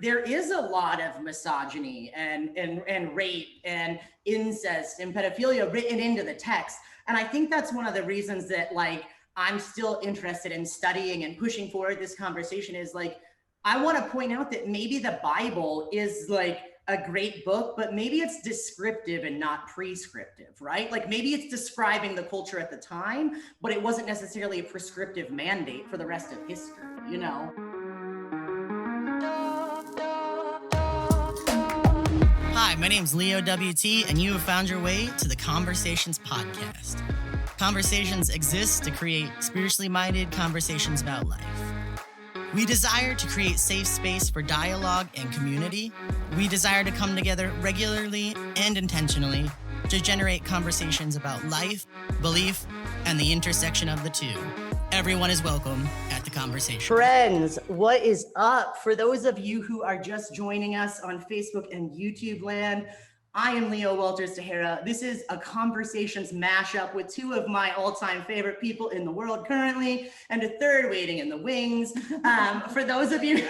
there is a lot of misogyny and rape and incest and pedophilia written into the text. And I think that's one of the reasons that like I'm still interested in studying and pushing forward this conversation is like, I want to point out that maybe the Bible is like a great book, but maybe it's descriptive and not prescriptive, right? Like maybe it's describing the culture at the time, but it wasn't necessarily a prescriptive mandate for the rest of history, you know? Hi, my name's Leo WT, and you have found your way to the Conversations podcast. Conversations exist to create spiritually minded conversations about life. We desire to create safe space for dialogue and community. We desire to come together regularly and intentionally to generate conversations about life, belief, and the intersection of the two. Everyone is welcome at the conversation. Friends, what is up? For those of you who are just joining us on Facebook and YouTube land, I am Leo Walters Tejera. This is a Conversations mashup with two of my all-time favorite people in the world currently, and a third waiting in the wings. For those of you,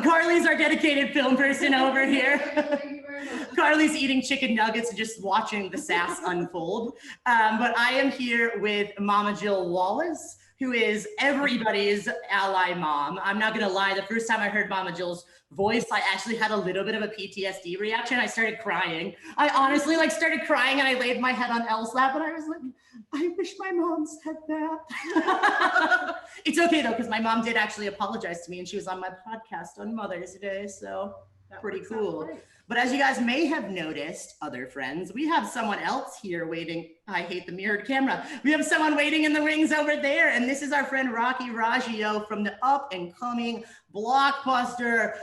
Carly's our dedicated film person over here. Carly's eating chicken nuggets and just watching the sass unfold. But I am here with Mama Jill Wallace, who is everybody's ally mom. I'm not gonna lie, the first time I heard Mama Jill's voice, I actually had a little bit of a PTSD reaction. I started crying. I honestly started crying and I laid my head on Elle's lap and I was like, I wish my mom said that. It's okay though, because my mom did actually apologize to me and she was on my podcast on Mother's Day, so pretty cool. But as you guys may have noticed, other friends, we have someone else here waiting. I hate the mirrored camera. We have someone waiting in the wings over there. And this is our friend Rocky Roggio from the up and coming blockbuster,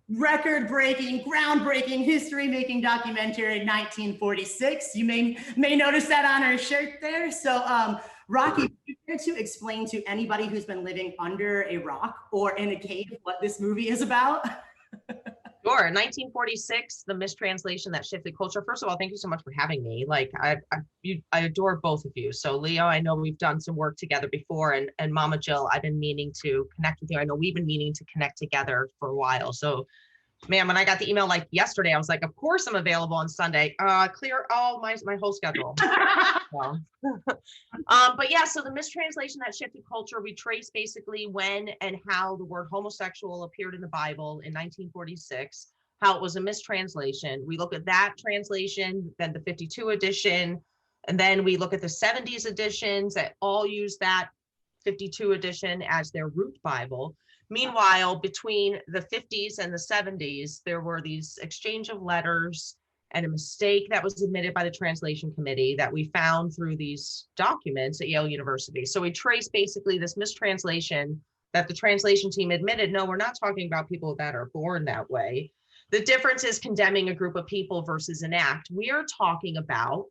record-breaking, groundbreaking, history-making documentary 1946. You may notice that on her shirt there. So Rocky, would you care to explain to anybody who's been living under a rock or in a cave what this movie is about? Sure. 1946, the mistranslation that shifted culture. First of all, thank you so much for having me. Like I adore both of you. So Leo, I know we've done some work together before, and Mama Jill, I've been meaning to connect with you. I know we've been meaning to connect together for a while. So, man, when I got the email like yesterday, I was like, of course I'm available on Sunday. Clear all my whole schedule. But yeah, so the mistranslation that shifted culture, we trace basically when and how the word homosexual appeared in the Bible in 1946, how it was a mistranslation. We look at that translation, then the 52 edition, and then we look at the 70s editions that all use that 52 edition as their root Bible. Meanwhile, between the 50s and the 70s, there were these exchange of letters and a mistake that was admitted by the translation committee that we found through these documents at Yale University. So we trace basically this mistranslation that the translation team admitted, no, we're not talking about people that are born that way. The difference is condemning a group of people versus an act. We are talking about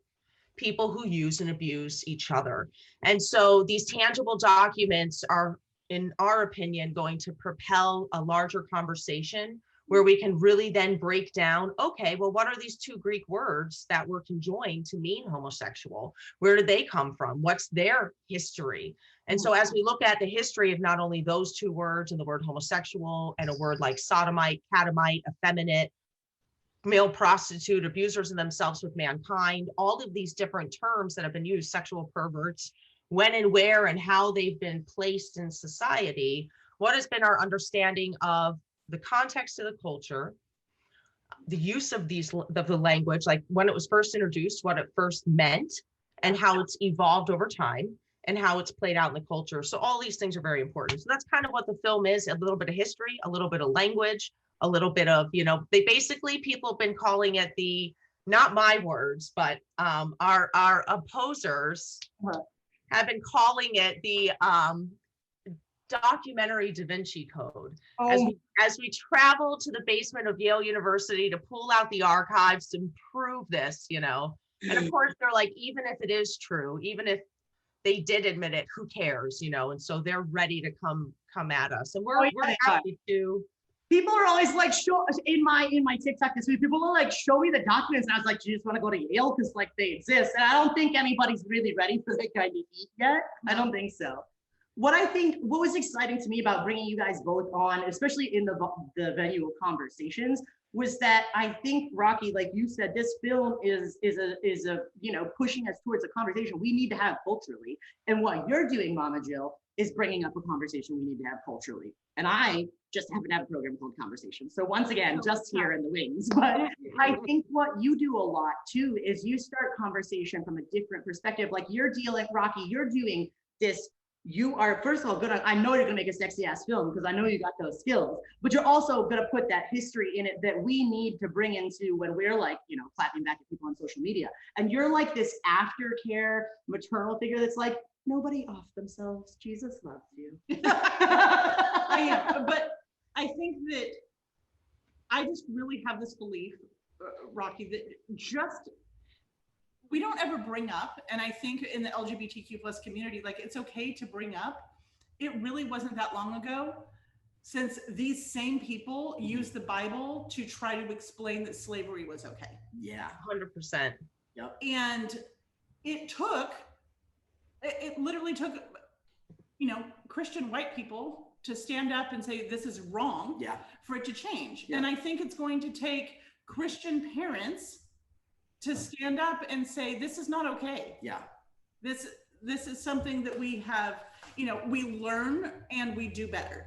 people who use and abuse each other. And so these tangible documents are, in our opinion, going to propel a larger conversation where we can really then break down, okay, well, what are these two Greek words that were conjoined to mean homosexual? Where did they come from? What's their history? And so as we look at the history of not only those two words and the word homosexual and a word like sodomite, catamite, effeminate, male prostitute, abusers of themselves with mankind, all of these different terms that have been used, sexual perverts, when and where and how they've been placed in society, what has been our understanding of the context of the culture, the use of the language, like when it was first introduced, what it first meant, and how it's evolved over time, and how it's played out in the culture. So all these things are very important. So that's kind of what the film is, a little bit of history, a little bit of language, a little bit of, people have been calling it not my words, but our opposers have been calling it the documentary Da Vinci Code. As we travel to the basement of Yale University to pull out the archives to prove this, and of course they're like, even if it is true, even if they did admit it, who cares, and so they're ready to come at us, and we're happy to. People are always like, in my TikTok this week, people are like, show me the documents, and I was like, do you just want to go to Yale because like they exist? And I don't think anybody's really ready for that kind of heat yet. I don't think so. what was exciting to me about bringing you guys both on, especially in the venue of conversations, was that I think, Rocky, like you said, this film is a pushing us towards a conversation we need to have culturally. And what you're doing, Mama Jill, is bringing up a conversation we need to have culturally. And I just happen to have a program called Conversation. So once again, just here in the wings. But I think what you do a lot too is you start conversation from a different perspective. Like you're dealing, Rocky, you're doing this. You are, first of all, I know you're gonna make a sexy ass film because I know you got those skills, but you're also gonna put that history in it that we need to bring into when we're like, clapping back at people on social media. And you're like this aftercare maternal figure that's like, nobody off themselves. Jesus loves you. I am, but I think that I just really have this belief, Rocky, that we don't ever bring up, and I think in the LGBTQ plus community, like it's okay to bring up. It really wasn't that long ago since these same people used the Bible to try to explain that slavery was okay. Yeah. 100%. Yep. And it literally took, Christian white people to stand up and say, this is wrong, for it to change. Yeah. And I think it's going to take Christian parents to stand up and say, this is not okay. Yeah. This is something that we have, we learn and we do better.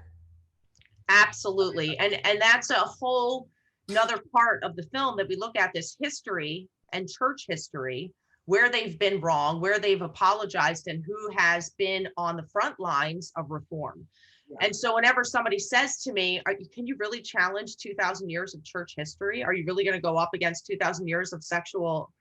Absolutely. And that's a whole another part of the film that we look at, this history and church history, where they've been wrong, where they've apologized, and who has been on the front lines of reform. Yeah. And so whenever somebody says to me, can you really challenge 2,000 years of church history? Are you really going to go up against 2,000 years of sexual,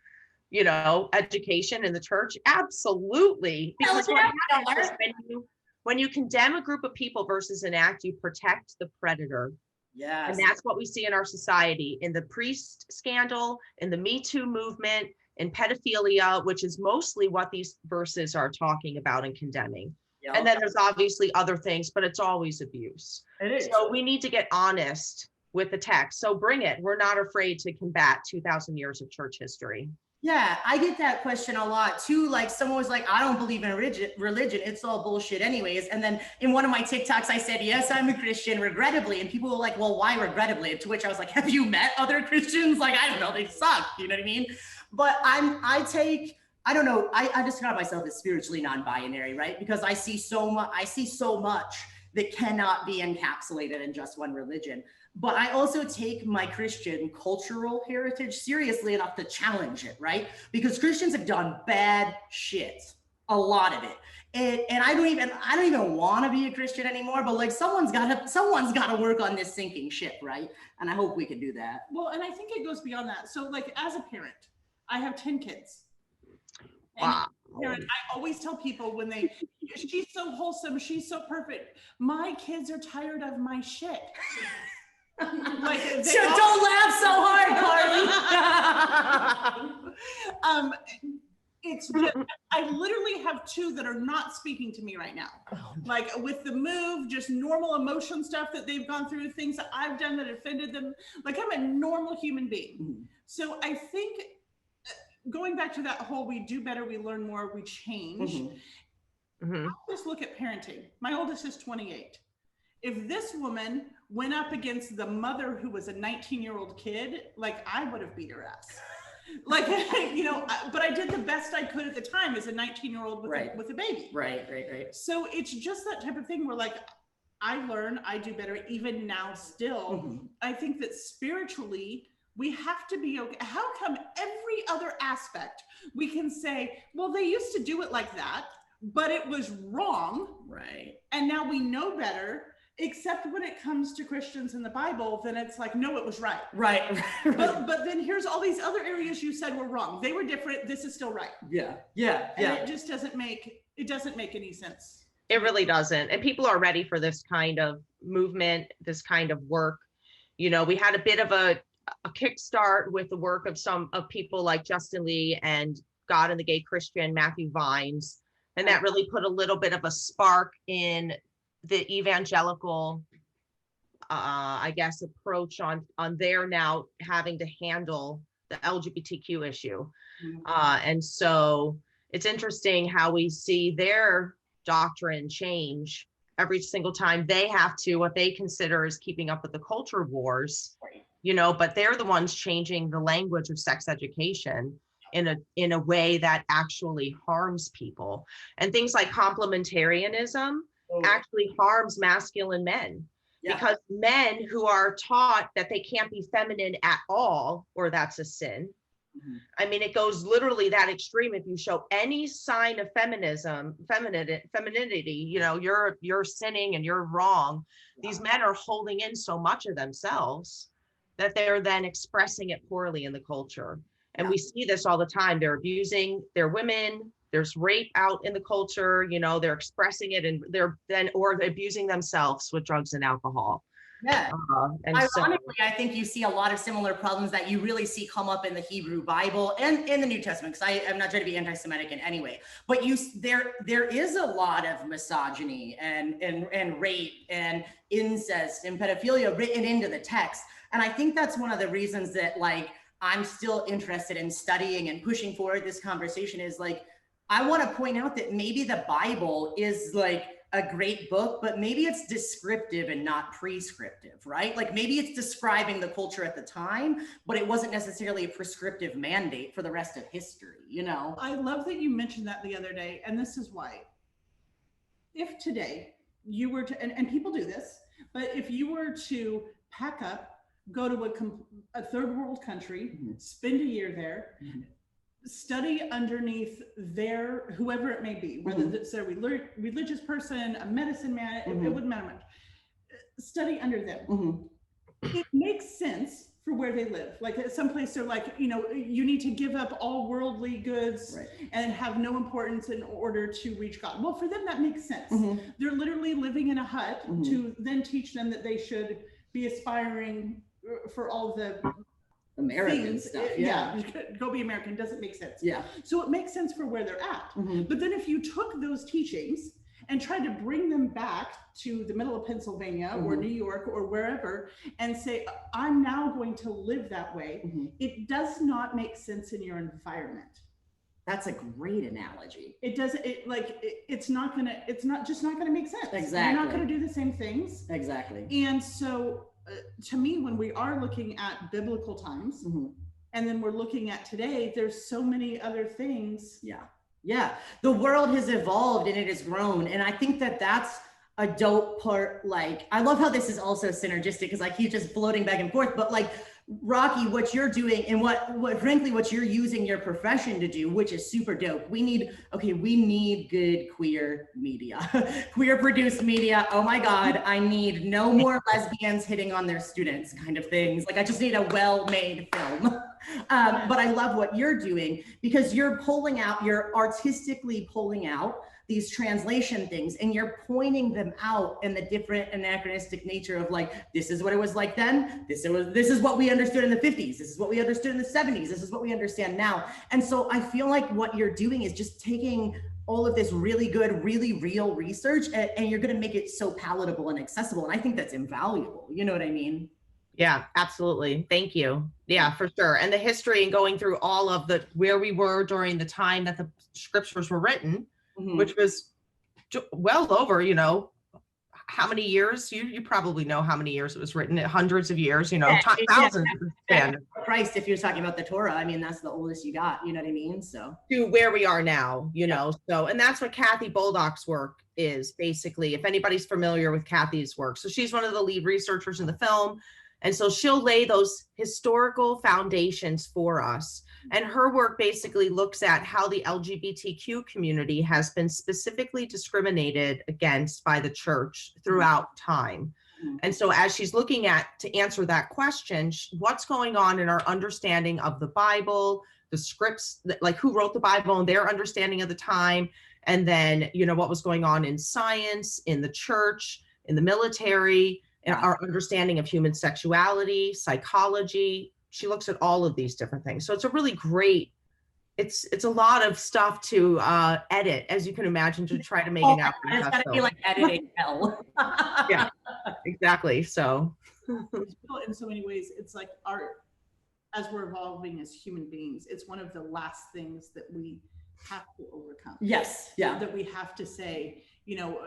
education in the church? Absolutely. Because what happens is when you condemn a group of people versus an act, you protect the predator. Yes. And that's what we see in our society, in the priest scandal, in the Me Too movement, in pedophilia, which is mostly what these verses are talking about and condemning. Yep. And then there's obviously other things, but it's always abuse. It is. So we need to get honest with the text. So bring it. We're not afraid to combat 2,000 years of church history. Yeah, I get that question a lot too. Like someone was like, I don't believe in religion. It's all bullshit anyways. And then in one of my TikToks, I said, yes, I'm a Christian, regrettably. And people were like, well, why regrettably? To which I was like, have you met other Christians? Like, I don't know, they suck. You know what I mean? But I describe myself as spiritually non-binary, right? Because I see so much that cannot be encapsulated in just one religion. But I also take my Christian cultural heritage seriously enough to challenge it, right? Because Christians have done bad shit, a lot of it. And I don't even want to be a Christian anymore, but like someone's got to work on this sinking ship, right? And I hope we can do that. Well, and I think it goes beyond that. So like as a parent, I have 10 kids. Wow. Parent, I always tell people when she's so wholesome, she's so perfect. My kids are tired of my shit. Like, so don't laugh so hard, Carly. It's just, I literally have two that are not speaking to me right now. Like with the move, just normal emotion stuff that they've gone through, things that I've done that offended them. Like I'm a normal human being. Mm-hmm. So I think going back to that whole, we do better, we learn more, we change. Mm-hmm. Mm-hmm. Just look at parenting. My oldest is 28. If this woman went up against the mother who was a 19-year-old kid, like I would have beat her ass. Like, but I did the best I could at the time as a 19-year-old with a baby. Right. So it's just that type of thing where like, I learn, I do better, even now still. Mm-hmm. I think that spiritually, we have to be okay. How come every other aspect we can say, well, they used to do it like that, but it was wrong. Right. And now we know better. Except when it comes to Christians in the Bible, then it's like, no, it was right. Right. But then here's all these other areas you said were wrong. They were different. This is still right. Yeah. And it just doesn't make any sense. It really doesn't. And people are ready for this kind of movement, this kind of work. We had a bit of a kickstart with the work of people like Justin Lee and God and the Gay Christian, Matthew Vines. And that really put a little bit of a spark in the evangelical, approach on their now having to handle the LGBTQ issue. Mm-hmm. And so it's interesting how we see their doctrine change every single time they have to, what they consider is keeping up with the culture wars, you know, but they're the ones changing the language of sex education in a way that actually harms people. And things like complementarianism actually harms masculine men. Yeah. Because men who are taught that they can't be feminine at all, or that's a sin. Mm-hmm. I mean, it goes literally that extreme. If you show any sign of femininity, you know, you're sinning and you're wrong. Yeah. These men are holding in so much of themselves that they're then expressing it poorly in the culture. And we see this all the time. They're abusing their women. There's rape out in the culture, you know, they're expressing it and or abusing themselves with drugs and alcohol. Yeah. Ironically, I think you see a lot of similar problems that you really see come up in the Hebrew Bible and in the New Testament, because I'm not trying to be anti-Semitic in any way, but there is a lot of misogyny and rape and incest and pedophilia written into the text. And I think that's one of the reasons that, like, I'm still interested in studying and pushing forward this conversation is, like, I want to point out that maybe the Bible is like a great book, but maybe it's descriptive and not prescriptive, right? Like maybe it's describing the culture at the time, but it wasn't necessarily a prescriptive mandate for the rest of history, you know? I love that you mentioned that the other day, and this is why. If today you were to, and people do this, but if you were to pack up, go to a third world country, mm-hmm. spend a year there, mm-hmm. study underneath their, whoever it may be, whether mm-hmm. it's a religious person, a medicine man, mm-hmm. it wouldn't matter much. Study under them. Mm-hmm. It makes sense for where they live. Like at some place they're like, you know, you need to give up all worldly goods right. and have no importance in order to reach God. Well, for them, that makes sense. Mm-hmm. They're literally living in a hut mm-hmm. to then teach them that they should be aspiring for all the American things. Stuff. Yeah. Go be American doesn't make sense. Yeah. So it makes sense for where they're at. Mm-hmm. But then if you took those teachings and tried to bring them back to the middle of Pennsylvania mm-hmm. or New York or wherever and say, I'm now going to live that way, mm-hmm. it does not make sense in your environment. That's a great analogy. It doesn't, it's not just not gonna make sense. Exactly. You're not gonna do the same things. Exactly. And so to me, when we are looking at biblical times mm-hmm. and then we're looking at today, there's so many other things. Yeah. Yeah. The world has evolved and it has grown. And I think that that's a dope part. Like, I love how this is also synergistic because I keep just floating back and forth, but like, Rocky, what you're doing and what frankly, what you're using your profession to do, which is super dope. We need good queer media, queer produced media. Oh my God, I need no more lesbians hitting on their students kind of things. Like I just need a well-made film. But I love what you're doing because you're artistically pulling out these translation things and you're pointing them out in the different anachronistic nature of like, this is what it was like then. This is what we understood in the 50s. This is what we understood in the 70s. This is what we understand now. And so I feel like what you're doing is just taking all of this really good, really real research and you're going to make it so palatable and accessible. And I think that's invaluable. You know what I mean? Yeah, absolutely. Thank you. Yeah, for sure. And the history and going through all of where we were during the time that the scriptures were written, mm-hmm. which was well over, you know, how many years? You probably know how many years it was written, hundreds of years, you know, thousands. Christ, if you're talking about the Torah, I mean, that's the oldest you got, you know what I mean? So to where we are now, you know, so, and that's what Kathy Boldock's work is basically, if anybody's familiar with Kathy's work. So she's one of the lead researchers in the film. And so she'll lay those historical foundations for us. And her work basically looks at how the LGBTQ community has been specifically discriminated against by the church throughout time. And so as she's looking to answer that question, what's going on in our understanding of the Bible, the scripts, like who wrote the Bible and their understanding of the time, and then, you know, what was going on in science, in the church, in the military, and our understanding of human sexuality, psychology. She looks at all of these different things. So it's a really great, it's a lot of stuff to edit, as you can imagine, to try to make it out. It's got to be like editing hell. Yeah, exactly. So in so many ways, it's like as we're evolving as human beings, it's one of the last things that we have to overcome. Yes. Yeah. That we have to say, you know,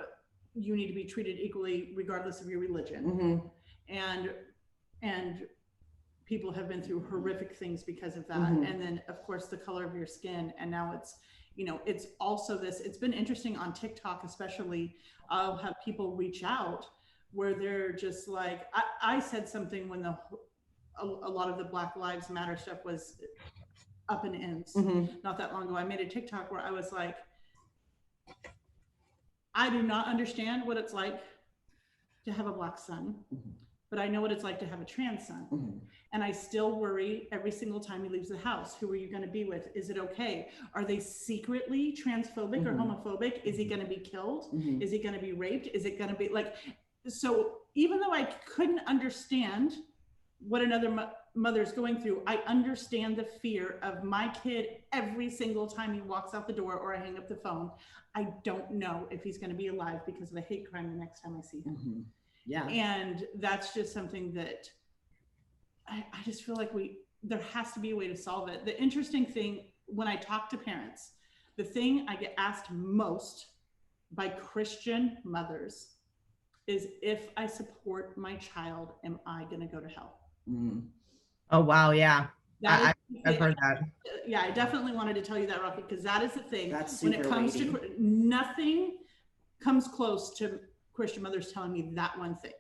you need to be treated equally regardless of your religion. And people have been through horrific things because of that. And then of course the color of your skin. And now it's, you know, it's also this, it's been interesting on TikTok, especially. I'll have people reach out where they're just like, I said something when a lot of the Black Lives Matter stuff was up in ends not that long ago. I made a TikTok where I was like, I do not understand what it's like to have a Black son, but I know what it's like to have a trans son. And I still worry every single time he leaves the house. Who are you going to be with? Is it okay? Are they secretly transphobic or homophobic? Is he going to be killed? Is he going to be raped? Is it going to be like, so even though I couldn't understand what another mother's going through, I understand the fear of my kid every single time he walks out the door or I hang up the phone. I don't know if he's going to be alive because of a hate crime the next time I see him. Yeah. And that's just something that I just feel like there has to be a way to solve it. The interesting thing, when I talk to parents, the thing I get asked most by Christian mothers is, if I support my child, am I going to go to hell? Oh, wow. Yeah. I've heard that. Yeah, I definitely wanted to tell you that, Rocky, because that is the thing. That's when it super comes weighty. to, nothing comes close to Christian mothers telling me that one thing.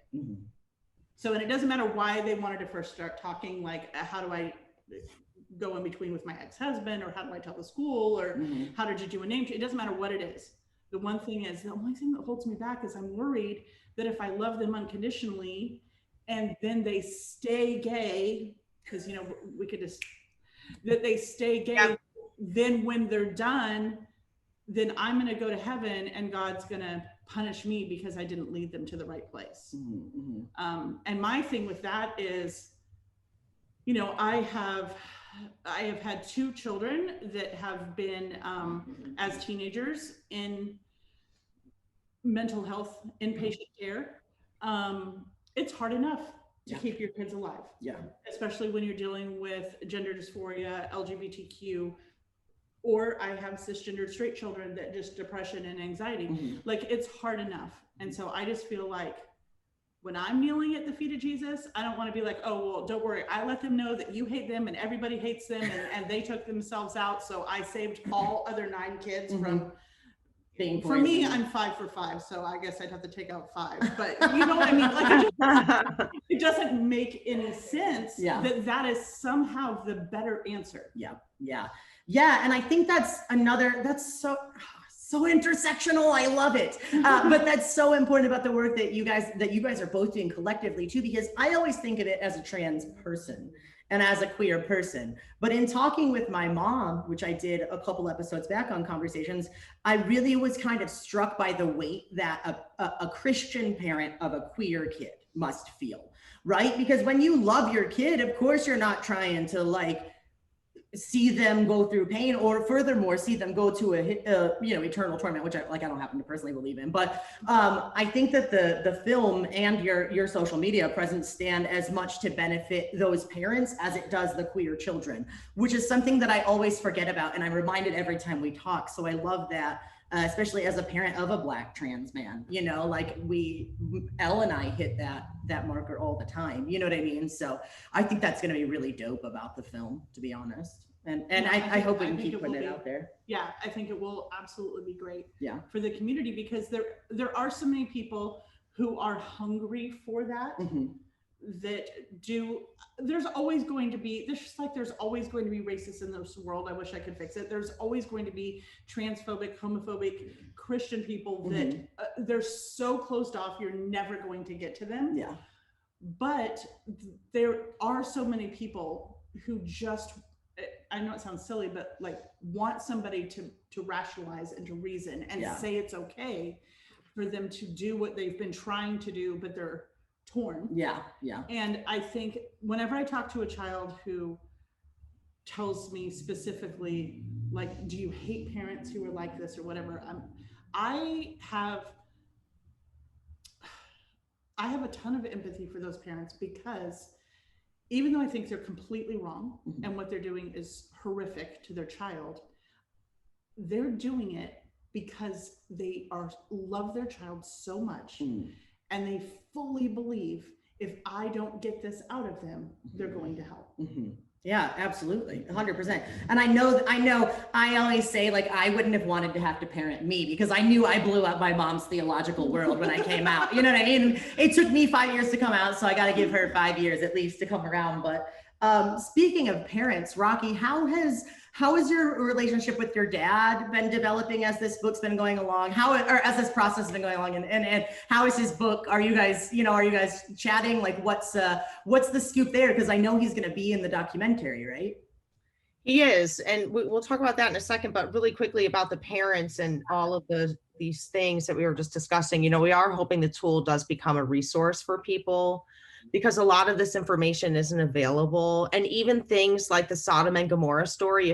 So, and it doesn't matter why they wanted to first start talking, like, how do I go in between with my ex-husband, or how do I tell the school, or how did you do a name change? It doesn't matter what it is. The one thing is, the only thing that holds me back is I'm worried that if I love them unconditionally and then they stay gay, because, you know, we could just, that they stay gay, then when they're done, then I'm going to go to heaven and God's going to punish me because I didn't lead them to the right place. And my thing with that is, you know, I have had 2 children that have been, as teenagers, in mental health inpatient care. It's hard enough to keep your kids alive. Especially when you're dealing with gender dysphoria, LGBTQ, or I have cisgendered straight children that just depression and anxiety. Like, it's hard enough. And so I just feel like when I'm kneeling at the feet of Jesus, I don't want to be like, oh, well, don't worry. I let them know that you hate them and everybody hates them, and they took themselves out. So I saved all other 9 kids from being poisoned. For me, I'm 5 for 5. So I guess I'd have to take out 5, but you know what I mean? Like, it doesn't make any sense that is somehow the better answer. Yeah, and I think that's so intersectional. I love it. But that's so important about the work that you guys are both doing collectively too, because I always think of it as a trans person and as a queer person. But in talking with my mom, which I did a couple episodes back on Conversations, I really was kind of struck by the weight that a Christian parent of a queer kid must feel, right? Because when you love your kid, of course, you're not trying to like see them go through pain, or furthermore see them go to a eternal torment, which I don't happen to personally believe in. But I think that the film and your social media presence stand as much to benefit those parents as it does the queer children, which is something that I always forget about, and I'm reminded every time we talk. So I love that, especially as a parent of a Black trans man, you know, like Elle and I hit that marker all the time, you know what I mean? So I think that's going to be really dope about the film, to be honest. And I hope we can keep putting it out there. Yeah, I think it will absolutely be great for the community, because there are so many people who are hungry for that, that do. There's always going to be, there's always going to be racists in this world. I wish I could fix it. There's always going to be transphobic, homophobic Christian people that they're so closed off, you're never going to get to them. But there are so many people who just, I know it sounds silly, but like want somebody to rationalize and to reason and say it's okay for them to do what they've been trying to do, but they're torn. And I think whenever I talk to a child who tells me specifically, like, do you hate parents who are like this or whatever, I have a ton of empathy for those parents, because even though I think they're completely wrong and what they're doing is horrific to their child, they're doing it because they love their child so much, and they fully believe if I don't get this out of them, they're going to hell. Yeah, absolutely. 100%. And I know, I always say, like, I wouldn't have wanted to have to parent me because I knew I blew up my mom's theological world when I came out. You know what I mean? It took me 5 years to come out, so I got to give her 5 years at least to come around. But speaking of parents, Rocky, how has your relationship with your dad been developing as this book's been going along? Or as this process has been going along? And how is his book? Are you guys chatting? Like, what's the scoop there? Because I know he's going to be in the documentary, right? He is, and we'll talk about that in a second. But really quickly about the parents and all of these things that we were just discussing. You know, we are hoping the tool does become a resource for people, because a lot of this information isn't available. And even things like the Sodom and Gomorrah story,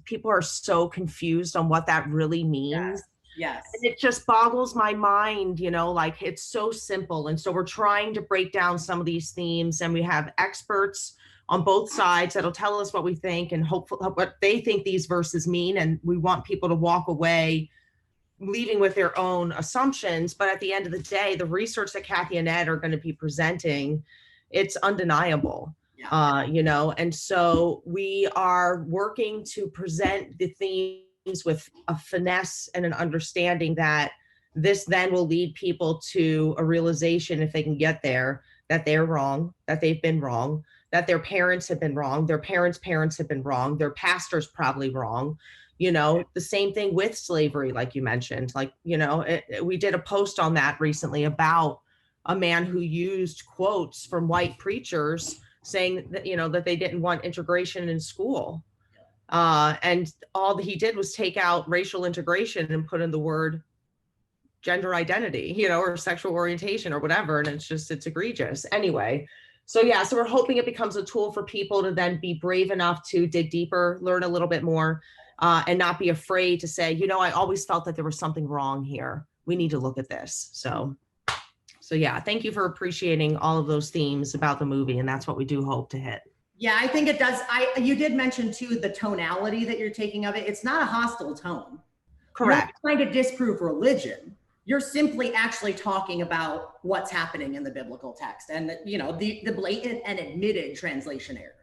people are so confused on what that really means. Yes. And it just boggles my mind, you know, like it's so simple. And so we're trying to break down some of these themes, and we have experts on both sides that'll tell us what we think and hopefully what they think these verses mean. And we want people to walk away leaving with their own assumptions. But at the end of the day, the research that Kathy and Ed are going to be presenting, it's undeniable. You know, and so we are working to present the themes with a finesse and an understanding that this then will lead people to a realization, if they can get there, that they're wrong, that they've been wrong, that their parents have been wrong, their parents' parents have been wrong, their pastor's probably wrong. You know, the same thing with slavery, like you mentioned. Like, you know, we did a post on that recently about a man who used quotes from white preachers saying that, you know, that they didn't want integration in school. And all that he did was take out racial integration and put in the word gender identity, you know, or sexual orientation or whatever. And it's egregious. Anyway, so yeah, so we're hoping it becomes a tool for people to then be brave enough to dig deeper, learn a little bit more, and not be afraid to say, you know, I always felt that there was something wrong here. We need to look at this. So yeah, thank you for appreciating all of those themes about the movie. And that's what we do hope to hit. Yeah, I think it does. You did mention too, the tonality that you're taking of it. It's not a hostile tone. Correct. You're not trying to disprove religion. You're simply actually talking about what's happening in the biblical text and, you know, the blatant and admitted translation errors.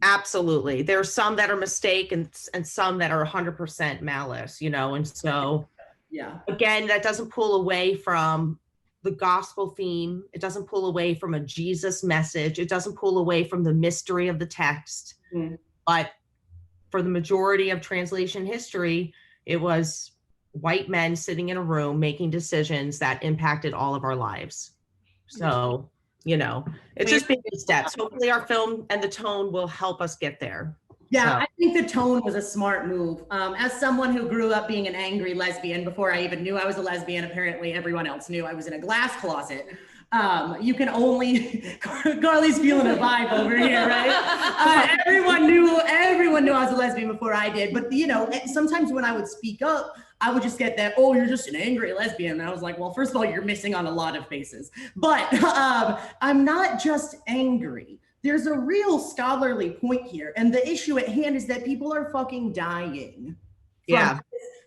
Absolutely. There's some that are mistake and some that are 100% malice, you know, and so, yeah, again, that doesn't pull away from the gospel theme. It doesn't pull away from a Jesus message. It doesn't pull away from the mystery of the text. But for the majority of translation history, it was white men sitting in a room making decisions that impacted all of our lives. So, you know, it's just baby steps. Hopefully our film and the tone will help us get there. Yeah, So. I think the tone was a smart move. As someone who grew up being an angry lesbian before I even knew I was a lesbian, apparently everyone else knew I was in a glass closet. You can only, Carly's feeling a vibe over here, right? Everyone knew I was a lesbian before I did. But, you know, sometimes when I would speak up, I would just get that, oh, you're just an angry lesbian. And I was like, well, first of all, you're missing on a lot of faces. But I'm not just angry. There's a real scholarly point here. And the issue at hand is that people are fucking dying. Yeah.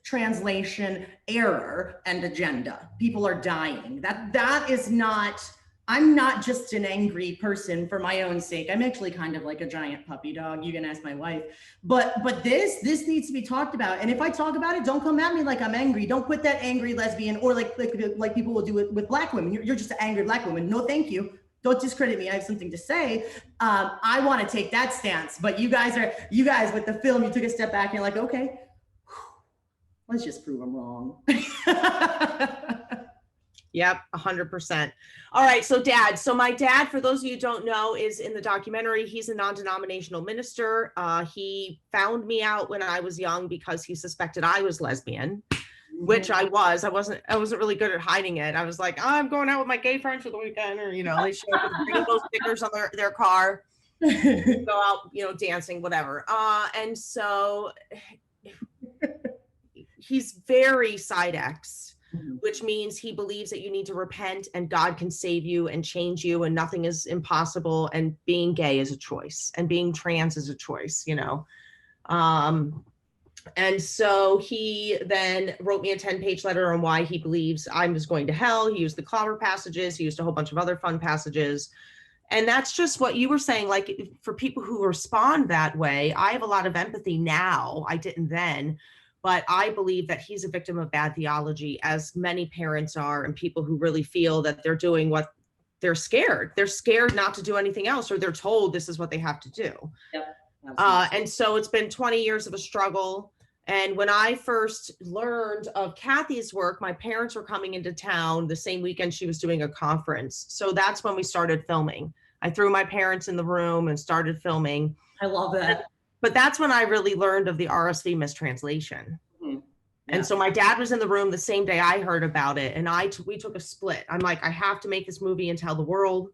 Translation error and agenda. People are dying. That is not, I'm not just an angry person for my own sake. I'm actually kind of like a giant puppy dog. You can ask my wife. But this needs to be talked about. And if I talk about it, don't come at me like I'm angry. Don't put that angry lesbian or like people will do it with Black women. You're just an angry Black woman. No, thank you. Don't discredit me. I have something to say. I want to take that stance. But you guys with the film, you took a step back and you're like, okay, let's just prove I'm wrong. Yep, 100%. All right, so Dad. So my dad, for those of you who don't know, is in the documentary. He's a non-denominational minister. He found me out when I was young because he suspected I was lesbian, which I was. I wasn't really good at hiding it. I was like, oh, I'm going out with my gay friends for the weekend, or, you know, they show up with rainbow stickers on their car, go out, you know, dancing, whatever. And so he's very side X, which means he believes that you need to repent and God can save you and change you and nothing is impossible. And being gay is a choice and being trans is a choice, you know? And so he then wrote me a 10-page letter on why he believes I was going to hell. He used the clobber passages. He used a whole bunch of other fun passages. And that's just what you were saying. Like, for people who respond that way, I have a lot of empathy now. I didn't then, but I believe that he's a victim of bad theology, as many parents are, and people who really feel that they're doing what they're scared. They're scared not to do anything else, or they're told this is what they have to do. Yep. And so it's been 20 years of a struggle. And when I first learned of Kathy's work, my parents were coming into town the same weekend she was doing a conference. So that's when we started filming. I threw my parents in the room and started filming. I love that. But that's when I really learned of the RSV mistranslation. Mm-hmm. Yeah. And so my dad was in the room the same day I heard about it. And we took a split. I'm like, I have to make this movie and tell the world.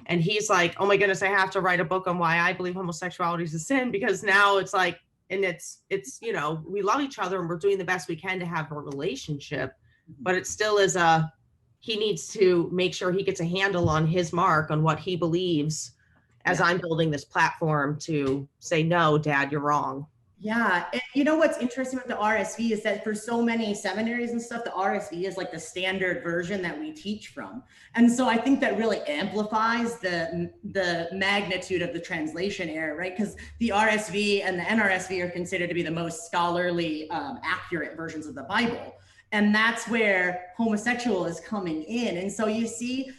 And he's like, oh my goodness, I have to write a book on why I believe homosexuality is a sin, because now it's like, and it's, you know, we love each other and we're doing the best we can to have a relationship, but it still is he needs to make sure he gets a handle on his mark on what he believes as I'm building this platform to say, no, Dad, you're wrong. Yeah. And you know what's interesting with the RSV is that for so many seminaries and stuff, the RSV is like the standard version that we teach from. And so I think that really amplifies the magnitude of the translation error, right? Because the RSV and the NRSV are considered to be the most scholarly, accurate versions of the Bible. And that's where homosexual is coming in. And so you see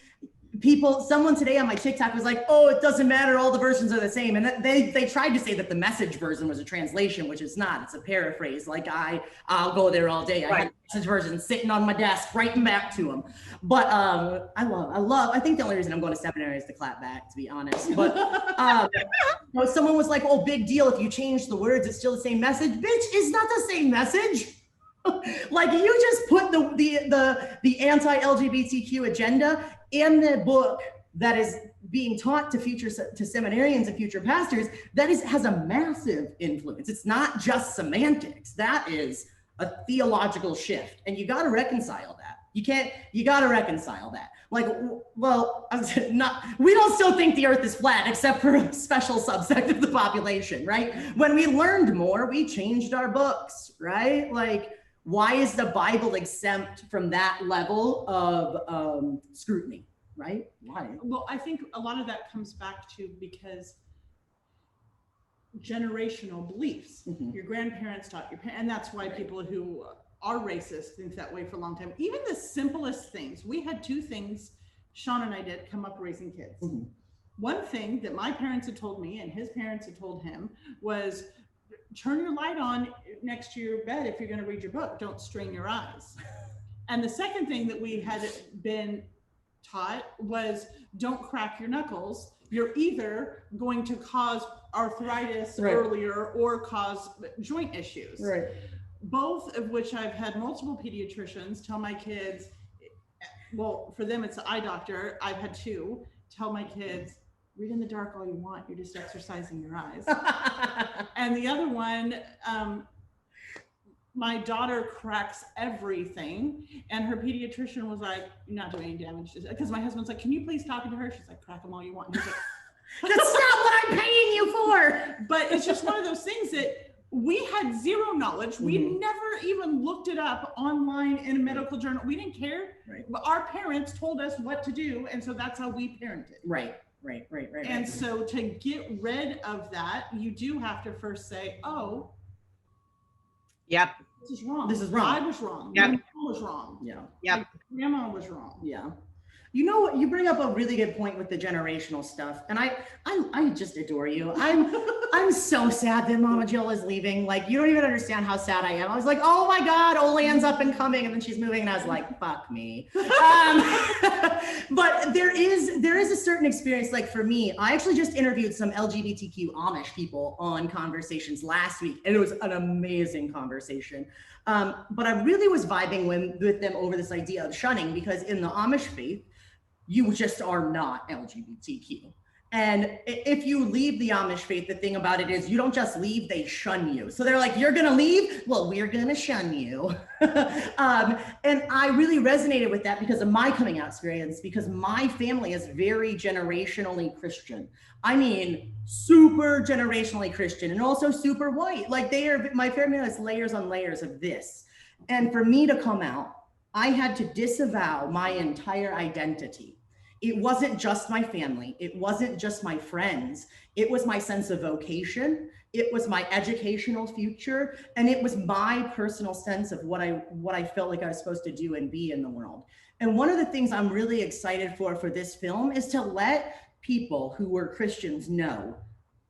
someone today on my TikTok was like, oh, it doesn't matter, all the versions are the same. And they tried to say that the Message version was a translation, which it's not. It's a paraphrase. Like I'll go there all day. Right. I have the Message version sitting on my desk, writing back to them. But I think the only reason I'm going to seminary is to clap back, to be honest. But you know, someone was like, oh, big deal. If you change the words, it's still the same message. Bitch, it's not the same message. Like, you just put the anti-LGBTQ agenda in the book that is being taught to seminarians and future pastors. That has a massive influence. It's not just semantics. That is a theological shift, and you got to reconcile that. You got to reconcile that. Like, well, we don't still think the earth is flat, except for a special subsect of the population, right? When we learned more, we changed our books, right? Like, why is the Bible exempt from that level of scrutiny, right? Why? Well, I think a lot of that comes back to because generational beliefs. Mm-hmm. Your grandparents taught your parents, and that's why people who are racist think that way for a long time. Even the simplest things. We had two things Sean and I did come up raising kids. Mm-hmm. One thing that my parents had told me and his parents had told him was, turn your light on next to your bed if you're going to read your book. Don't strain your eyes. And the second thing that we had been taught was, don't crack your knuckles. You're either going to cause arthritis earlier or cause joint issues. Right. Both of which I've had multiple pediatricians tell my kids, well, for them, it's the eye doctor. I've had two tell my kids, read in the dark all you want. You're just exercising your eyes. And the other one, my daughter cracks everything. And her pediatrician was like, you're not doing any damage. Because my husband's like, can you please talk to her? She's like, crack them all you want. And he's like, that's not what I'm paying you for. But it's just one of those things that we had zero knowledge. Mm-hmm. We never even looked it up online in a medical journal. We didn't care. Right. But our parents told us what to do. And so that's how we parented. Right. And so to get rid of that, you do have to first say, oh, yep, this is wrong. This is wrong. I was wrong. Yep. My mom was wrong. Yeah. Yep. My grandma was wrong. Yeah. You know, you bring up a really good point with the generational stuff, and I just adore you. I'm so sad that Mama Jill is leaving. Like, you don't even understand how sad I am. I was like, oh my God, Olan's up and coming, and then she's moving, and I was like, fuck me. But there is a certain experience. Like, for me, I actually just interviewed some LGBTQ Amish people on Conversations last week, and it was an amazing conversation. But I really was vibing with them over this idea of shunning, because in the Amish faith, you just are not LGBTQ. And if you leave the Amish faith, the thing about it is you don't just leave, they shun you. So they're like, you're going to leave? Well, we're going to shun you. And I really resonated with that because of my coming out experience, because my family is very generationally Christian. I mean, super generationally Christian and also super white. Like my family has layers on layers of this. And for me to come out, I had to disavow my entire identity. It wasn't just my family. It wasn't just my friends. It was my sense of vocation. It was my educational future. And it was my personal sense of what I felt like I was supposed to do and be in the world. And one of the things I'm really excited for this film is to let people who were Christians know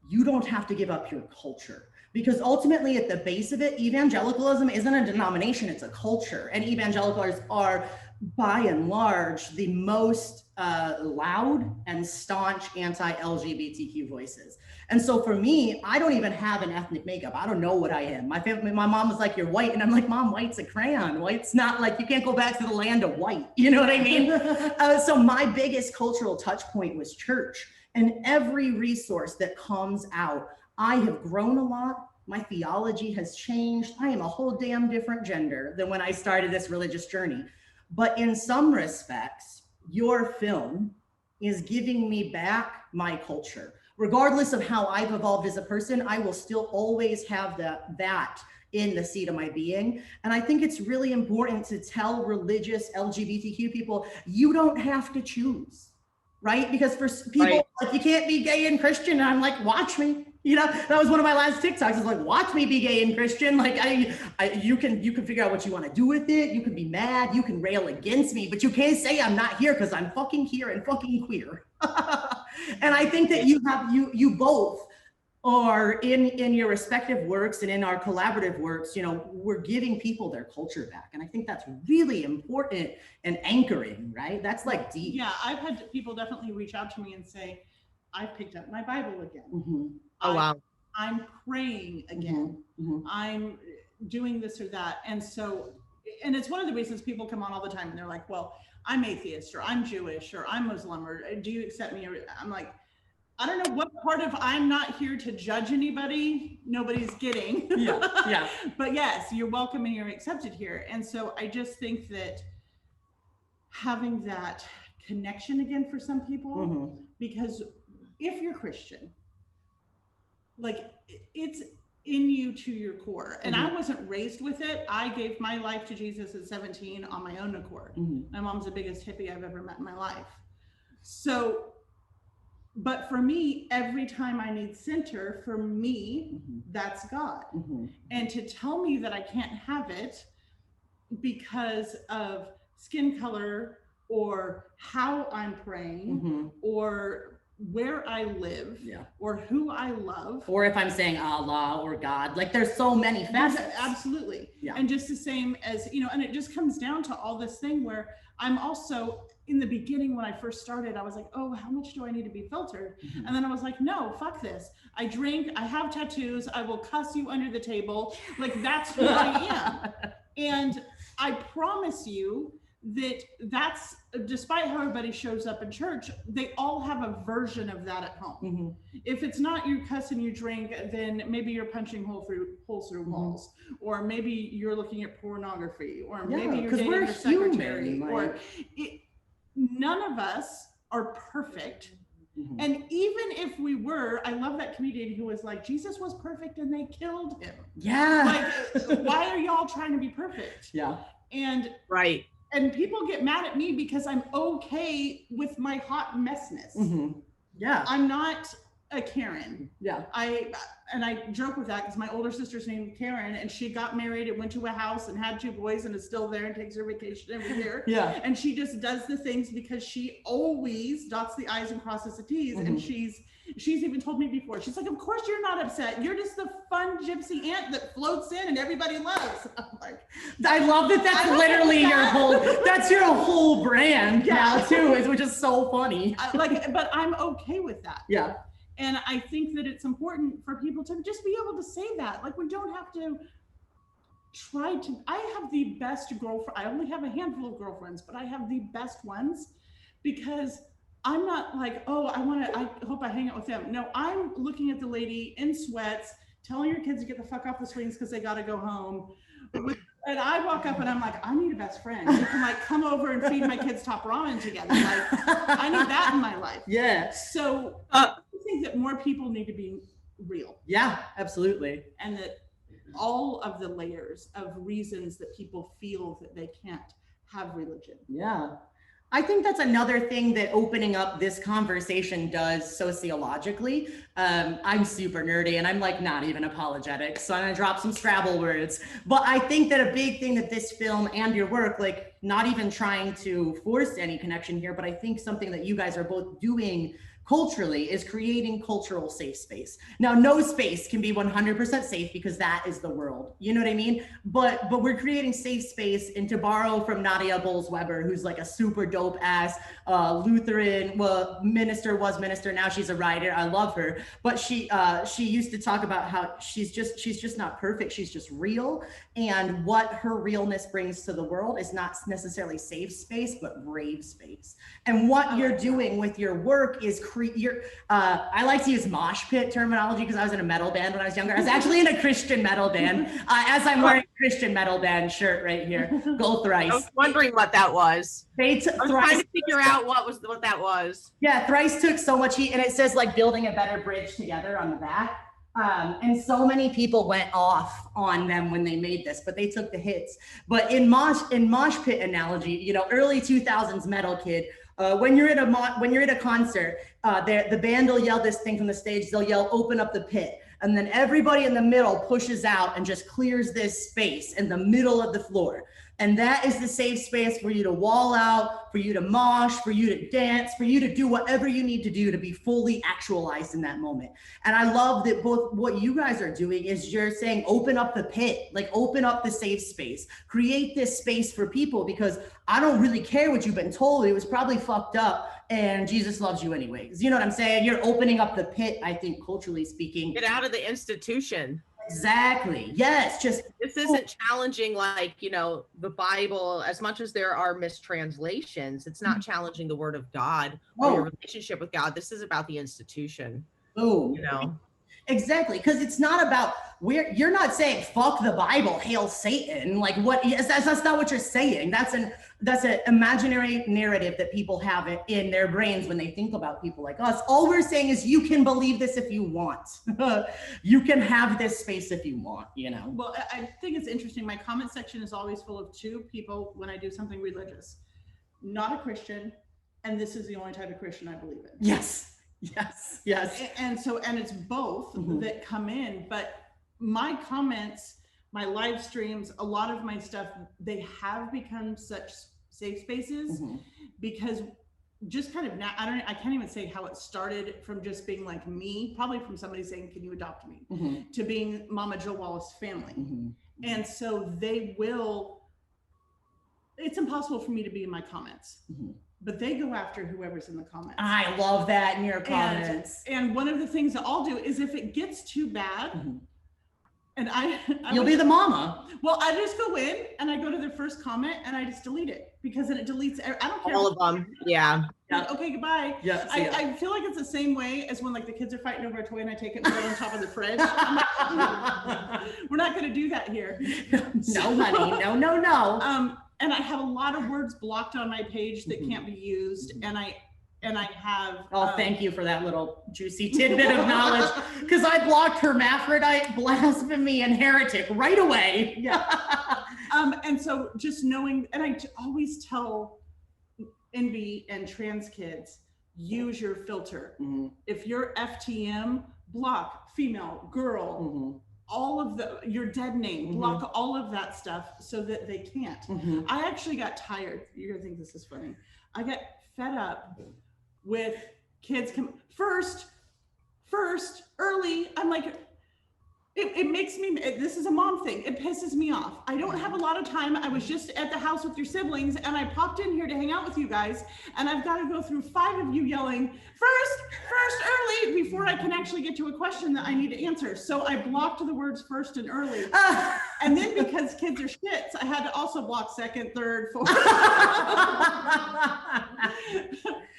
you don't have to give up your culture. Because ultimately at the base of it, evangelicalism isn't a denomination, it's a culture. And evangelicals are by and large the most loud and staunch anti-LGBTQ voices. And so for me, I don't even have an ethnic makeup. I don't know what I am. My mom was like, you're white. And I'm like, Mom, white's a crayon. White's not like, you can't go back to the land of white. You know what I mean? So my biggest cultural touch point was church. And every resource that comes out, I have grown a lot. My theology has changed. I am a whole damn different gender than when I started this religious journey. But in some respects, your film is giving me back my culture. Regardless of how I've evolved as a person, I will still always have that in the seat of my being. And I think it's really important to tell religious LGBTQ people, you don't have to choose, right? Because for people, like, you can't be gay and Christian. And I'm like, watch me. You know, that was one of my last TikToks. It's like, watch me be gay and Christian. Like, you can figure out what you want to do with it. You can be mad. You can rail against me, but you can't say I'm not here because I'm fucking here and fucking queer. And I think that you both are in your respective works and in our collaborative works, you know, we're giving people their culture back. And I think that's really important and anchoring, right? That's like deep. Yeah, I've had people definitely reach out to me and say, I've picked up my Bible again. Mm-hmm. Oh, wow. I'm praying again. Mm-hmm. I'm doing this or that. And so, and it's one of the reasons people come on all the time and they're like, well, I'm atheist or I'm Jewish or I'm Muslim or do you accept me? Or I'm like, I don't know what part of I'm not here to judge anybody, nobody's getting. Yeah. But yes, you're welcome and you're accepted here. And so I just think that having that connection again for some people, because if you're Christian, like it's in you to your core. And I wasn't raised with it. I gave my life to Jesus at 17 on my own accord. My mom's the biggest hippie I've ever met in my life. So, but for me, every time I need center, for me, that's God. And to tell me that I can't have it because of skin color or how I'm praying or where I live or who I love. Or if I'm saying Allah or God, like there's so many facets. Absolutely. Yeah. And just the same as, you know, and it just comes down to all this thing where I'm also, in the beginning when I first started, I was like, oh, how much do I need to be filtered? And then I was like, no, fuck this. I drink, I have tattoos, I will cuss you under the table. Like that's who I am. And I promise you that that's, despite how everybody shows up in church, they all have a version of that at home. If it's not you cuss and you drink, then maybe you're punching holes through walls, or maybe you're looking at pornography, or maybe you're dating your secretary, or none of us are perfect. And even if we were, I love that comedian who was like, Jesus was perfect and they killed him. Yeah. Like, why are y'all trying to be perfect? Yeah. And and people get mad at me because I'm okay with my hot messness. Yeah. I'm not a Karen. Yeah. I joke with that because my older sister's named Karen and she got married and went to a house and had 2 boys and is still there and takes her vacation every year. Yeah. And she just does the things because she always dots the I's and crosses the T's. And she's even told me before, she's like, of course you're not upset. You're just the fun gypsy aunt that floats in and everybody loves. I'm like, I love that that's literally your whole brand now too, which is so funny. But I'm okay with that. Yeah. And I think that it's important for people to just be able to say that. Like, we don't have to I have the best girlfriend. I only have a handful of girlfriends, but I have the best ones because I'm not like, oh, I hope I hang out with them. No, I'm looking at the lady in sweats, telling her kids to get the fuck off the swings because they got to go home. And I walk up and I'm like, I need a best friend who can like come over and feed my kids top ramen together. Like, I need that in my life. Yeah. So I think that more people need to be real. Yeah, absolutely. And that all of the layers of reasons that people feel that they can't have religion. Yeah. I think that's another thing that opening up this conversation does sociologically. I'm super nerdy and I'm like not even apologetic. So I'm gonna drop some Scrabble words. But I think that a big thing that this film and your work, like not even trying to force any connection here, but I think something that you guys are both doing culturally is creating cultural safe space. Now, no space can be 100% safe because that is the world. You know what I mean? But we're creating safe space, and to borrow from Nadia Bowles-Weber, who's like a super dope ass Lutheran, well, minister, now she's a writer. I love her. But she used to talk about how she's just not perfect. She's just real. And what her realness brings to the world is not necessarily safe space, but brave space. And what you're doing with your work is I like to use mosh pit terminology because I was in a metal band when I was younger. I was actually in a Christian metal band, as I'm wearing a Christian metal band shirt right here. Go Thrice. I was wondering what that was. I was trying to figure out what that was. Yeah, Thrice took so much heat, and it says like building a better bridge together on the back. And so many people went off on them when they made this, but they took the hits. But in mosh pit analogy, you know, early 2000s metal kid, when you're at a concert, the band will yell this thing from the stage. They'll yell, "Open up the pit," and then everybody in the middle pushes out and just clears this space in the middle of the floor. And that is the safe space for you to wall out, for you to mosh, for you to dance, for you to do whatever you need to do to be fully actualized in that moment. And I love that both what you guys are doing is you're saying, open up the pit, like open up the safe space, create this space for people, because I don't really care what you've been told. It was probably fucked up and Jesus loves you anyways. You know what I'm saying? You're opening up the pit, I think, culturally speaking. Get out of the institution. Exactly. Yes. Just this isn't challenging, like, you know, the Bible, as much as there are mistranslations. It's not challenging the word of God or your relationship with God. This is about the institution. Oh, you know. Exactly, because it's not about you're not saying fuck the Bible, hail Satan. Like what? That's not what you're saying. That's an imaginary narrative that people have in their brains when they think about people like us. All we're saying is you can believe this if you want. You can have this space if you want. You know. Well, I think it's interesting. My comment section is always full of two people when I do something religious, not a Christian, and this is the only type of Christian I believe in. Yes. Yes. And it's both that come in, but my comments, my live streams, a lot of my stuff, they have become such safe spaces because just kind of now, I can't even say how it started from just being like me, probably from somebody saying, can you adopt me, to being Mama Jill Wallace family. And so it's impossible for me to be in my comments. But they go after whoever's in the comments. I love that in your comments. And one of the things that I'll do is if it gets too bad, and you'll be the mama. Well, I just go in and I go to their first comment and I just delete it, because then it deletes. I don't care. All of them. Yeah. Okay, goodbye. Yeah. I feel like it's the same way as when like the kids are fighting over a toy and I take it and put it on top of the fridge. We're not going to do that here. No, honey. No. And I have a lot of words blocked on my page that can't be used. And I have. Oh, thank you for that little juicy tidbit of knowledge, because I blocked hermaphrodite, blasphemy, and heretic right away. Yeah. And so just knowing, and I always tell NB and trans kids, use your filter. If you're FTM, block female, girl. All of your dead name, block all of that stuff so that they can't. I actually got tired. You're gonna think this is funny. I got fed up with kids first, early. I'm like, it makes me, this is a mom thing. It pisses me off. I don't have a lot of time. I was just at the house with your siblings and I popped in here to hang out with you guys. And I've got to go through 5 of you yelling, first, early, before I can actually get to a question that I need to answer. So I blocked the words first and early. And then because kids are shits, I had to also block second, third, fourth.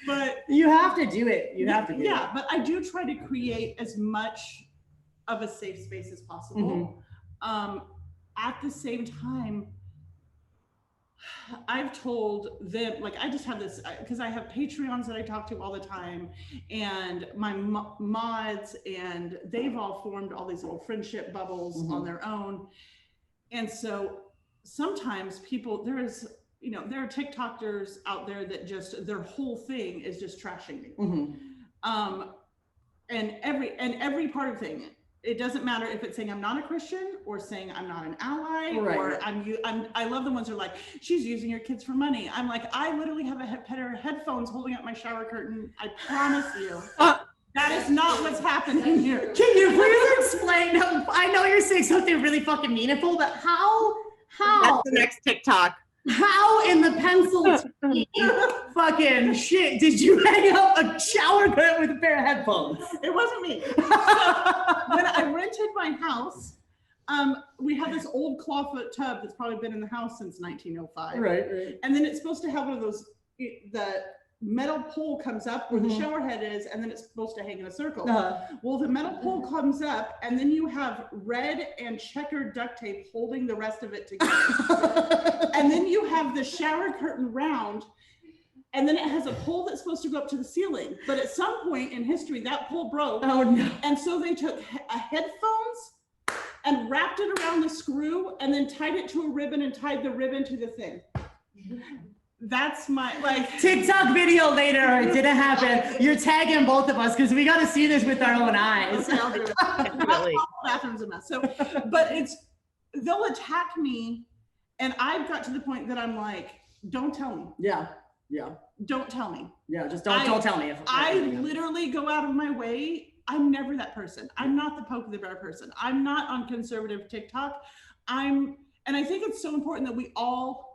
But you have to do it. You have to do it. Yeah, but I do try to create as much of a safe space as possible. At the same time, I've told them, like, I just have this, because I have Patreons that I talk to all the time, and my mods, and they've all formed all these little friendship bubbles on their own. And so sometimes people, there are TikTokers out there that just, their whole thing is just trashing me. And every part of thing, it doesn't matter if it's saying I'm not a Christian or saying I'm not an ally, or I love the ones who are like, she's using your kids for money. I'm like, I literally have a pair of headphones holding up my shower curtain. I promise you. That is not what's happening here. Can you please explain? I know you're saying something really fucking meaningful, but how? That's the next TikTok. How in the pencil fucking shit did you hang up a shower curtain with a pair of headphones? It wasn't me. So when I rented my house, we had this old clawfoot tub that's probably been in the house since 1905. Right. And then it's supposed to have one of those, the metal pole comes up where the shower head is, and then it's supposed to hang in a circle. Well, the metal pole comes up, and then you have red and checkered duct tape holding the rest of it together. And then you have the shower curtain round, and then it has a pole that's supposed to go up to the ceiling. But at some point in history, that pole broke. Oh no. And so they took headphones and wrapped it around the screw, and then tied it to a ribbon and tied the ribbon to the thing. That's my TikTok video later. It didn't happen. You're tagging both of us because we got to see this with our own eyes. Okay, I'll do it. Really. Bathroom's a mess. So, but they'll attack me, and I've got to the point that I'm like, don't tell me. Yeah. Don't tell me. Yeah, just don't tell me. I literally go out of my way. I'm never that person. I'm not the poke of the bear person. I'm not on conservative TikTok. And I think it's so important that we all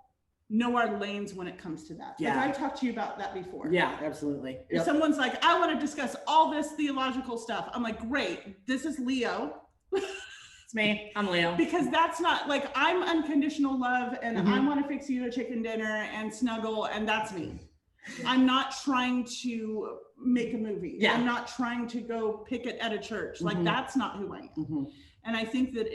know our lanes when it comes to that. Yeah. Like I've talked to you about that before. Yeah, absolutely. If someone's like, I want to discuss all this theological stuff, I'm like, great, this is Leo. It's me. I'm Leo. Because that's not, like, I'm unconditional love, and I want to fix you a chicken dinner and snuggle, and that's me. I'm not trying to make a movie. Yeah. I'm not trying to go pick it at a church. Like, that's not who I am. And I think that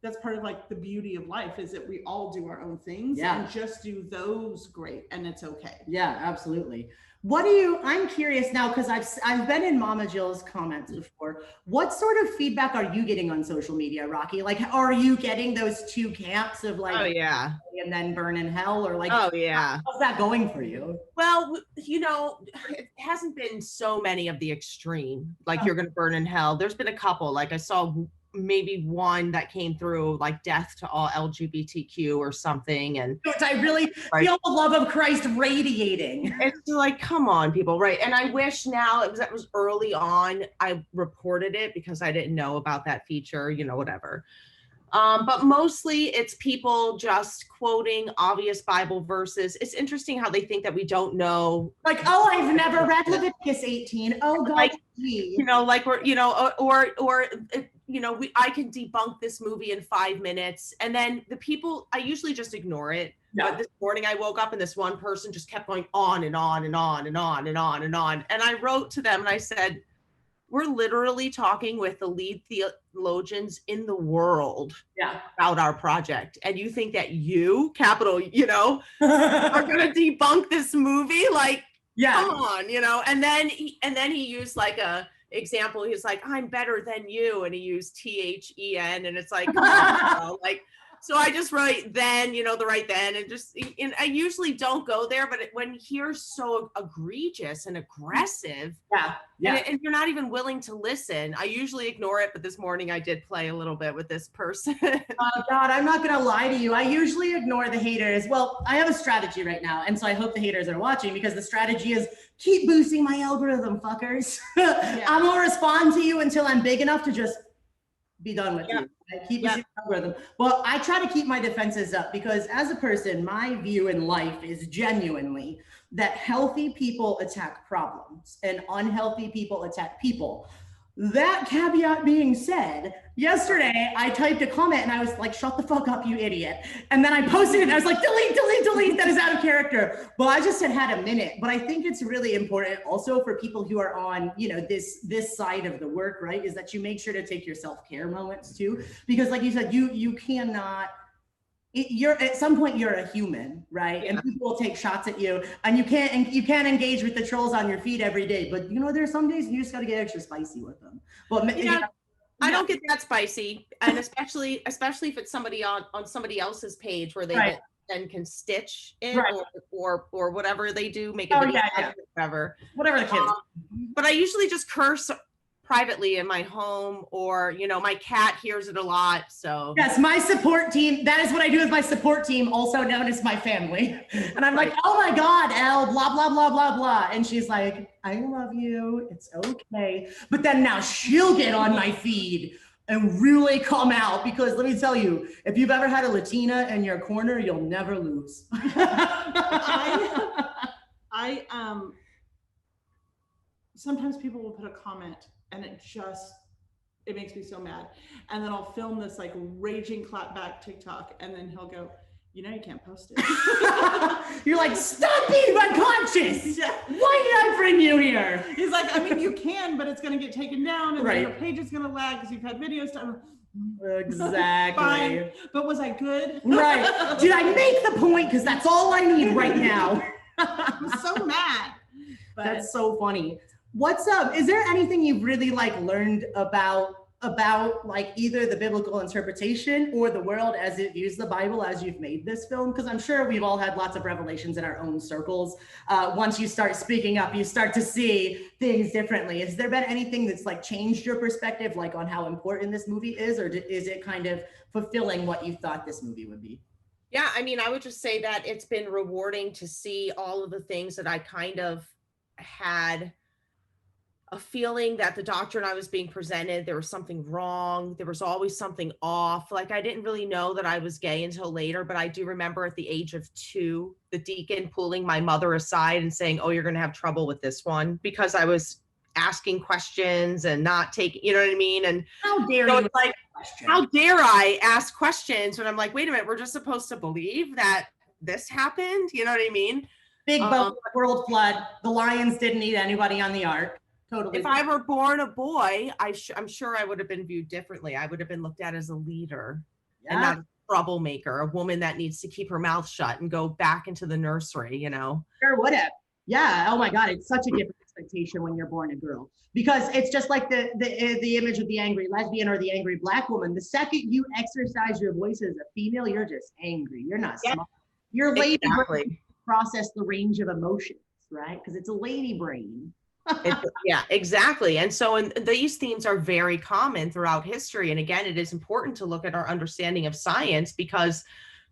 that's part of like the beauty of life, is that we all do our own things and just do those great, and it's okay. Yeah, absolutely. I'm curious now, because I've been in Mama Jill's comments before. What sort of feedback are you getting on social media, Rocky? Like, are you getting those two camps of like, oh yeah, and then burn in hell, or like, oh yeah, how's that going for you? Well, it hasn't been so many of the extreme, like you're going to burn in hell. There's been a couple, like I saw maybe one that came through like death to all LGBTQ or something. And I really feel the love of Christ radiating. It's like, come on, people. Right. And I wish now that was early on, I reported it because I didn't know about that feature, whatever. But mostly it's people just quoting obvious Bible verses. It's interesting how they think that we don't know. Like, oh, I've never read Leviticus 18. Oh, God. Like, I can debunk this movie in 5 minutes. And then the people, I usually just ignore it. Yeah. But this morning I woke up and this one person just kept going on and on and on and on and on and on. And I wrote to them and I said, we're literally talking with the lead theologians in the world about our project. And you think that capital, are going to debunk this movie? Like, come on, and then he used like a example. He's like, I'm better than you. And he used THEN. And it's like, come on, like, so I just write then, the right then, and I usually don't go there, but when you're so egregious and aggressive, and you're not even willing to listen, I usually ignore it. But this morning I did play a little bit with this person. Oh God, I'm not gonna lie to you. I usually ignore the haters. Well, I have a strategy right now, and so I hope the haters are watching, because the strategy is keep boosting my algorithm, fuckers. I'm gonna respond to you until I'm big enough to just be done with you. Keep boosting the algorithm. Well, I try to keep my defenses up, because as a person, my view in life is genuinely that healthy people attack problems and unhealthy people attack people. That caveat being said, yesterday I typed a comment and I was like, shut the fuck up, you idiot. And then I posted it and I was like, delete, delete, delete, that is out of character. Well, I just had a minute, but I think it's really important also for people who are on, you know, this side of the work, right? Is that you make sure to take your self-care moments too. Because like you said, you cannot, you're at some point you're a human, right? And people will take shots at you, and you can't engage with the trolls on your feed every day. But you know, there's some days you just got to get extra spicy with them. But you know, I don't get that spicy, and especially if it's somebody on somebody else's page where they then can stitch it or whatever they do, make a video, whatever the kids. But I usually just curse privately in my home, or you know, my cat hears it a lot. So yes, my support team, that is what I do with my support team, also known as my family. And I'm like, oh my God, Elle, blah, blah, blah, blah, blah. And she's like, I love you, it's okay. But then now she'll get on my feed and really come out, because let me tell you, if you've ever had a Latina in your corner, you'll never lose. I sometimes people will put a comment and it makes me so mad. And then I'll film this like raging clapback TikTok, and then he'll go, you know, you can't post it. You're like, stop being unconscious. Yeah. Why did I bring you here? He's like, I mean, you can, but it's going to get taken down, and then your page is going to lag because you've had videos done. Exactly. Fine. But was I good? Right. Did I make the point? Because that's all I need right now. I'm so mad. But that's so funny. What's up? Is there anything you've really like learned about like either the biblical interpretation or the world as it views the Bible as you've made this film? Because I'm sure we've all had lots of revelations in our own circles. Once you start speaking up, you start to see things differently. Has there been anything that's like changed your perspective, like on how important this movie is, or is it kind of fulfilling what you thought this movie would be? Yeah, I mean, I would just say that it's been rewarding to see all of the things that I kind of had a feeling that the doctrine I was being presented, there was something wrong. There was always something off. Like, I didn't really know that I was gay until later, but I do remember at the age of 2, the deacon pulling my mother aside and saying, oh, you're going to have trouble with this one, because I was asking questions and not taking, you know what I mean? And how dare so you? Like, how dare I ask questions when I'm like, wait a minute, we're just supposed to believe that this happened? You know what I mean? Big boat, world flood. The lions didn't eat anybody on the ark. Totally. If I were born a boy, I'm sure I would have been viewed differently. I would have been looked at as a leader and not a troublemaker, a woman that needs to keep her mouth shut and go back into the nursery, you know? Sure would have. Yeah. Oh my God. It's such a different expectation when you're born a girl, because it's just like the image of the angry lesbian or the angry Black woman. The second you exercise your voice as a female, you're just angry. You're not smart. Your lady brain process the range of emotions, right? Because it's a lady brain. Yeah, exactly. And so these themes are very common throughout history. And again, it is important to look at our understanding of science, because,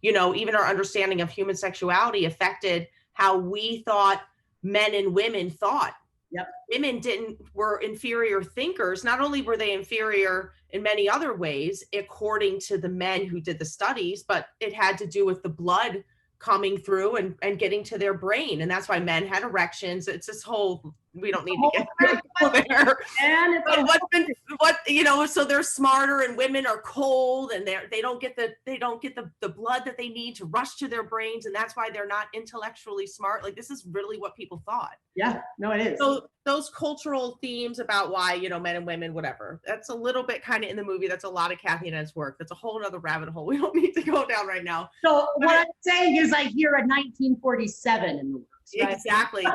you know, even our understanding of human sexuality affected how we thought men and women thought. Yep. Women were inferior thinkers. Not only were they inferior in many other ways, according to the men who did the studies, but it had to do with the blood coming through and getting to their brain. And that's why men had erections. It's this whole, we don't need to get there. And what you know, so they're smarter, and women are cold, and they don't get the blood that they need to rush to their brains, and that's why they're not intellectually smart. Like, this is really what people thought. Yeah, no, it is. So those cultural themes about why, you know, men and women, whatever, that's a little bit kind of in the movie. That's a lot of Kathy and Ed's work. That's a whole other rabbit hole we don't need to go down right now. So what I'm saying is I hear a 1947 in the works, right? Exactly.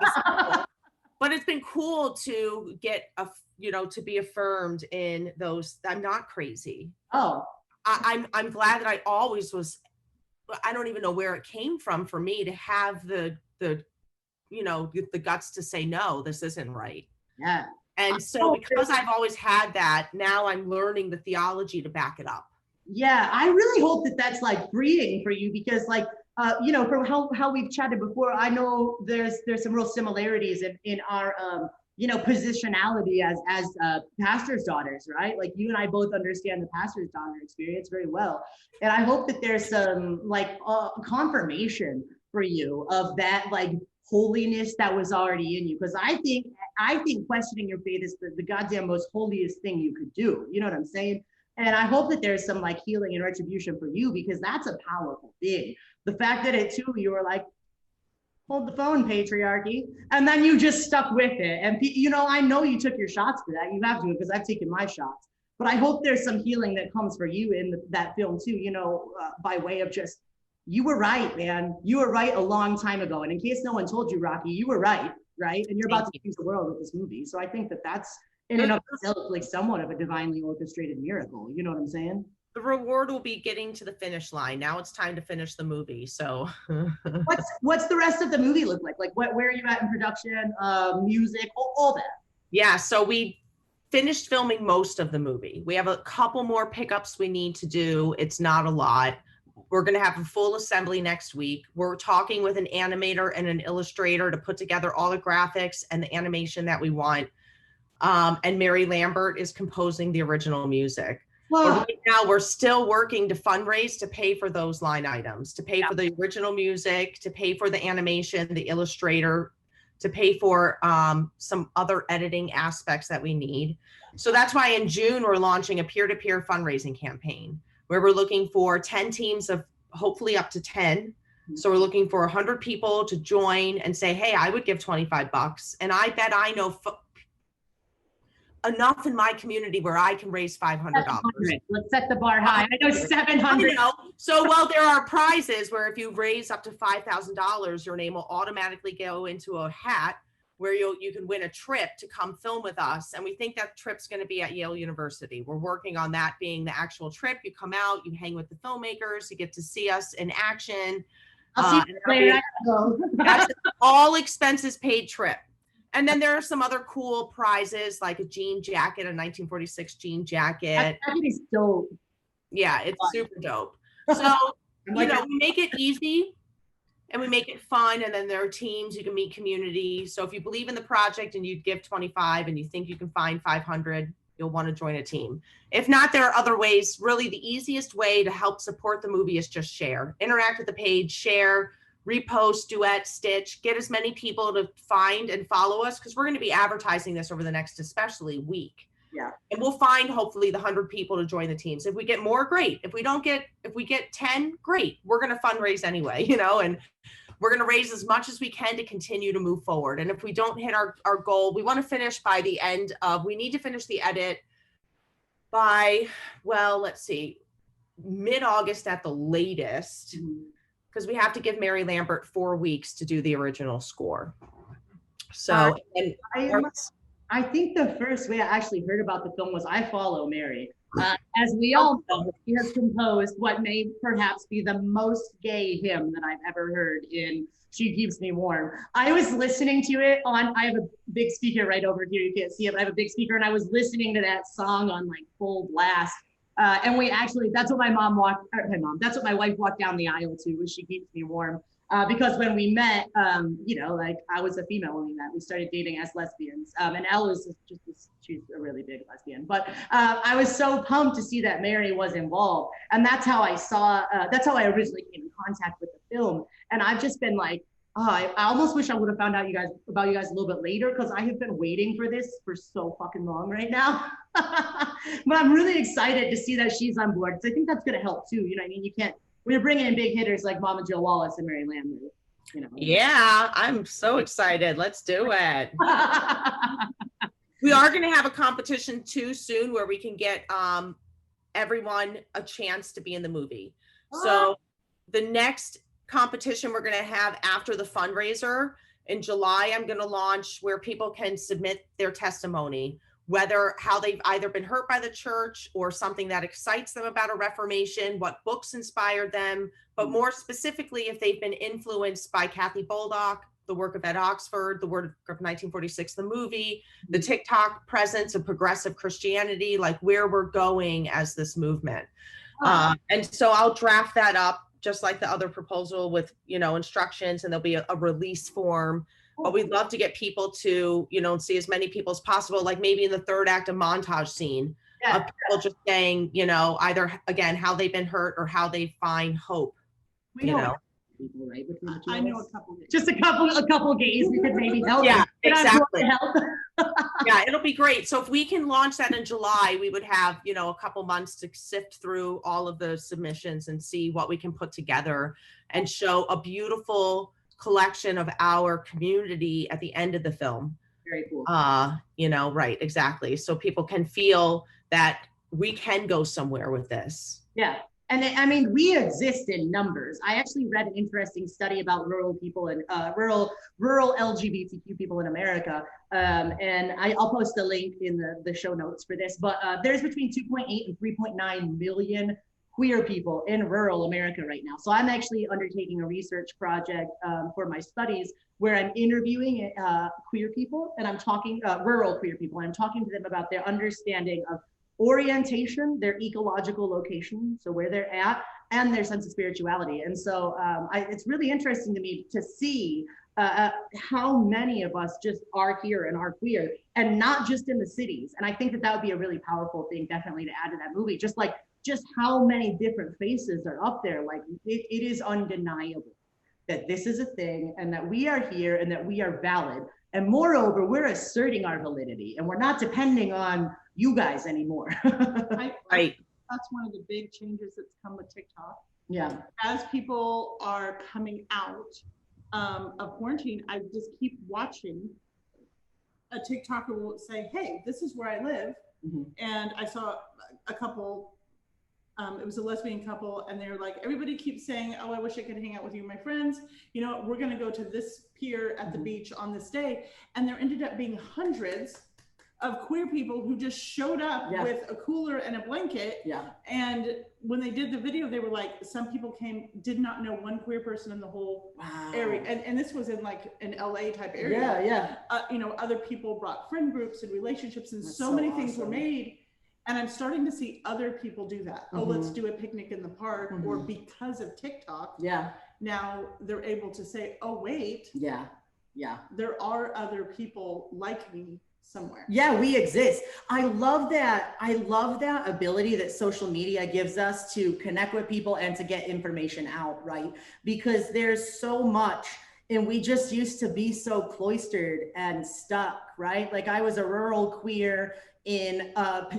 But it's been cool to get to be affirmed in those. I'm not crazy. Oh, I'm glad that I always was. I don't even know where it came from for me to have the guts to say, no, this isn't right. Yeah. And so because I've always had that, now I'm learning the theology to back it up. Yeah, I really hope that that's like freeing for you, because like, from how we've chatted before, I know there's some real similarities in our, positionality as pastors' daughters, right? Like, you and I both understand the pastor's daughter experience very well. And I hope that there's some like confirmation for you of that like holiness that was already in you. Because I think I think questioning your faith is the goddamn most holiest thing you could do. You know what I'm saying? And I hope that there's some like healing and retribution for you, because that's a powerful thing. The fact that it too, you were like, hold the phone, patriarchy. And then you just stuck with it. And you know, I know you took your shots for that. You have to, because I've taken my shots. But I hope there's some healing that comes for you in that film too, you know, by way of just, you were right, man. You were right a long time ago. And in case no one told you, Rocky, you were right? And you're about to change the world with this movie. So I think that that's in and of itself like somewhat of a divinely orchestrated miracle. You know what I'm saying? The reward will be getting to the finish line. Now it's time to finish the movie. So what's the rest of the movie look like? Like where are you at in production, music, all that? Yeah, so we finished filming most of the movie. We have a couple more pickups we need to do. It's not a lot. We're going to have a full assembly next week. We're talking with an animator and an illustrator to put together all the graphics and the animation that we want. And Mary Lambert is composing the original music. But right now, we're still working to fundraise to pay for those line items, to pay for the original music, to pay for the animation, the illustrator, to pay for some other editing aspects that we need. So that's why in June, we're launching a peer-to-peer fundraising campaign where we're looking for 10 teams of hopefully up to 10. So we're looking for 100 people to join and say, hey, I would give $25. And I bet I know enough in my community where I can raise $500. Let's set the bar high. I know 700. I know. So, well, there are prizes where if you raise up to $5,000, your name will automatically go into a hat where you can win a trip to come film with us. And we think that trip's going to be at Yale University. We're working on that being the actual trip. You come out, you hang with the filmmakers, you get to see us in action. I'll see you later. That's an all expenses paid trip. And then there are some other cool prizes like a jean jacket, a 1946 jean jacket. That is dope. Yeah, it's super dope. So, you know, we make it easy and we make it fun. And then there are teams, you can meet community. So if you believe in the project and you give 25 and you think you can find 500, you'll want to join a team. If not, there are other ways. Really, the easiest way to help support the movie is just share. Interact with the page, share, repost, duet, stitch, get as many people to find and follow us, because we're going to be advertising this over the next especially week. Yeah. And we'll find hopefully the 100 people to join the teams. If we get more, great. If we get 10, great. We're going to fundraise anyway, you know, and we're going to raise as much as we can to continue to move forward. And if we don't hit our goal, we want to finish by the end of, we need to finish the edit by, well, let's see, mid-August at the latest. Because we have to give Mary Lambert 4 weeks to do the original score. So, I think the first way I actually heard about the film was I follow Mary. As we all know, she has composed what may perhaps be the most gay hymn that I've ever heard in She Keeps Me Warm. I was listening to it I have a big speaker right over here. You can't see it, but I have a big speaker, and I was listening to that song on like full blast. And we actually, that's what that's what my wife walked down the aisle to, was She Keeps Me Warm. Because when we met, you know, like I was a female when we met, we started dating as lesbians. And Elle is she's a really big lesbian, but I was so pumped to see that Mary was involved. And that's how I that's how I originally came in contact with the film. And I've just been like, I almost wish I would have found out about you guys a little bit later, because I have been waiting for this for so fucking long right now. But I'm really excited to see that she's on board, because I think that's going to help too. You know what I mean? When you're bringing in big hitters like Mama Jill Wallace and Mary Lambert, you know. Yeah, I'm so excited. Let's do it. We are going to have a competition too soon where we can get everyone a chance to be in the movie. So the next competition we're going to have after the fundraiser in July, I'm going to launch where people can submit their testimony, how they've either been hurt by the church or something that excites them about a reformation, what books inspired them, but more specifically, if they've been influenced by Kathy Boldock, the work of Ed Oxford, the work of 1946, the movie, the TikTok presence of progressive Christianity, like where we're going as this movement. And so I'll draft that up just like the other proposal with, you know, instructions, and there'll be a release form. But we'd love to get people to, you know, see as many people as possible, like maybe in the third act, a montage scene of people just saying, you know, either, again, how they've been hurt or how they find hope, you know. people, right? Between the two I of know us. a couple gays. Just a couple gays we could maybe help. Yeah, Get on board exactly. to help. Yeah, it'll be great. So if we can launch that in July, we would have, you know, a couple months to sift through all of the submissions and see what we can put together and show a beautiful collection of our community at the end of the film. Very cool. You know, right, exactly. So people can feel that we can go somewhere with this. Yeah. And I mean, we exist in numbers. I actually read an interesting study about rural people and rural LGBTQ people in America. And I'll post a link in the show notes for this, but there's between 2.8 and 3.9 million queer people in rural America right now. So I'm actually undertaking a research project for my studies where I'm interviewing queer people, and I'm talking rural queer people. I'm talking to them about their understanding of orientation, their ecological location, so where they're at, and their sense of spirituality. And so it's really interesting to me to see how many of us just are here and are queer, and not just in the cities. And I think that would be a really powerful thing, definitely, to add to that movie. Just how many different faces are up there. Like it is undeniable that this is a thing, and that we are here, and that we are valid. And moreover, we're asserting our validity, and we're not depending on you guys anymore. Right. That's one of the big changes that's come with TikTok. Yeah. As people are coming out of quarantine, I just keep watching. A TikToker will say, hey, this is where I live. Mm-hmm. And I saw a couple, it was a lesbian couple, and they're like, everybody keeps saying, oh, I wish I could hang out with you and my friends. You know, we're going to go to this pier at the beach on this day. And there ended up being hundreds of queer people who just showed up with a cooler and a blanket. Yeah. And when they did the video, they were like, some people did not know one queer person in the whole area. And this was in like an LA type area. Yeah. You know, other people brought friend groups and relationships, and That's so many things were made. And I'm starting to see other people do that. Oh, let's do a picnic in the park. Or because of TikTok, now they're able to say, oh, wait. Yeah. There are other people like me somewhere. Yeah, we exist. I love that ability that social media gives us to connect with people and to get information out, right? Because there's so much, and we just used to be so cloistered and stuck, right? Like I was a rural queer in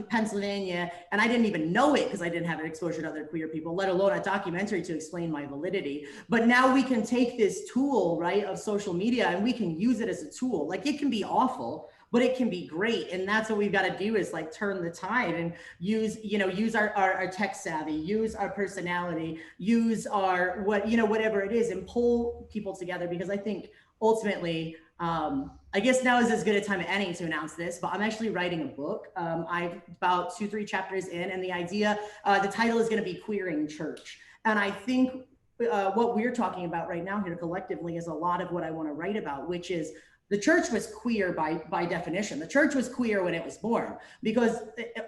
Pennsylvania, and I didn't even know it because I didn't have an exposure to other queer people, let alone a documentary to explain my validity. But now we can take this tool, right, of social media, and we can use it as a tool. Like it can be awful, but it can be great. And that's what we've got to do, is like turn the tide and use our tech savvy, use our personality, use our whatever it is, and pull people together. Because I think ultimately, I guess now is as good a time as any to announce this, but I'm actually writing a book. I'm about 2-3 chapters in, and the idea, the title is going to be Queering Church. And I think what we're talking about right now here collectively is a lot of what I want to write about, which is the church was queer by definition. The church was queer when it was born, because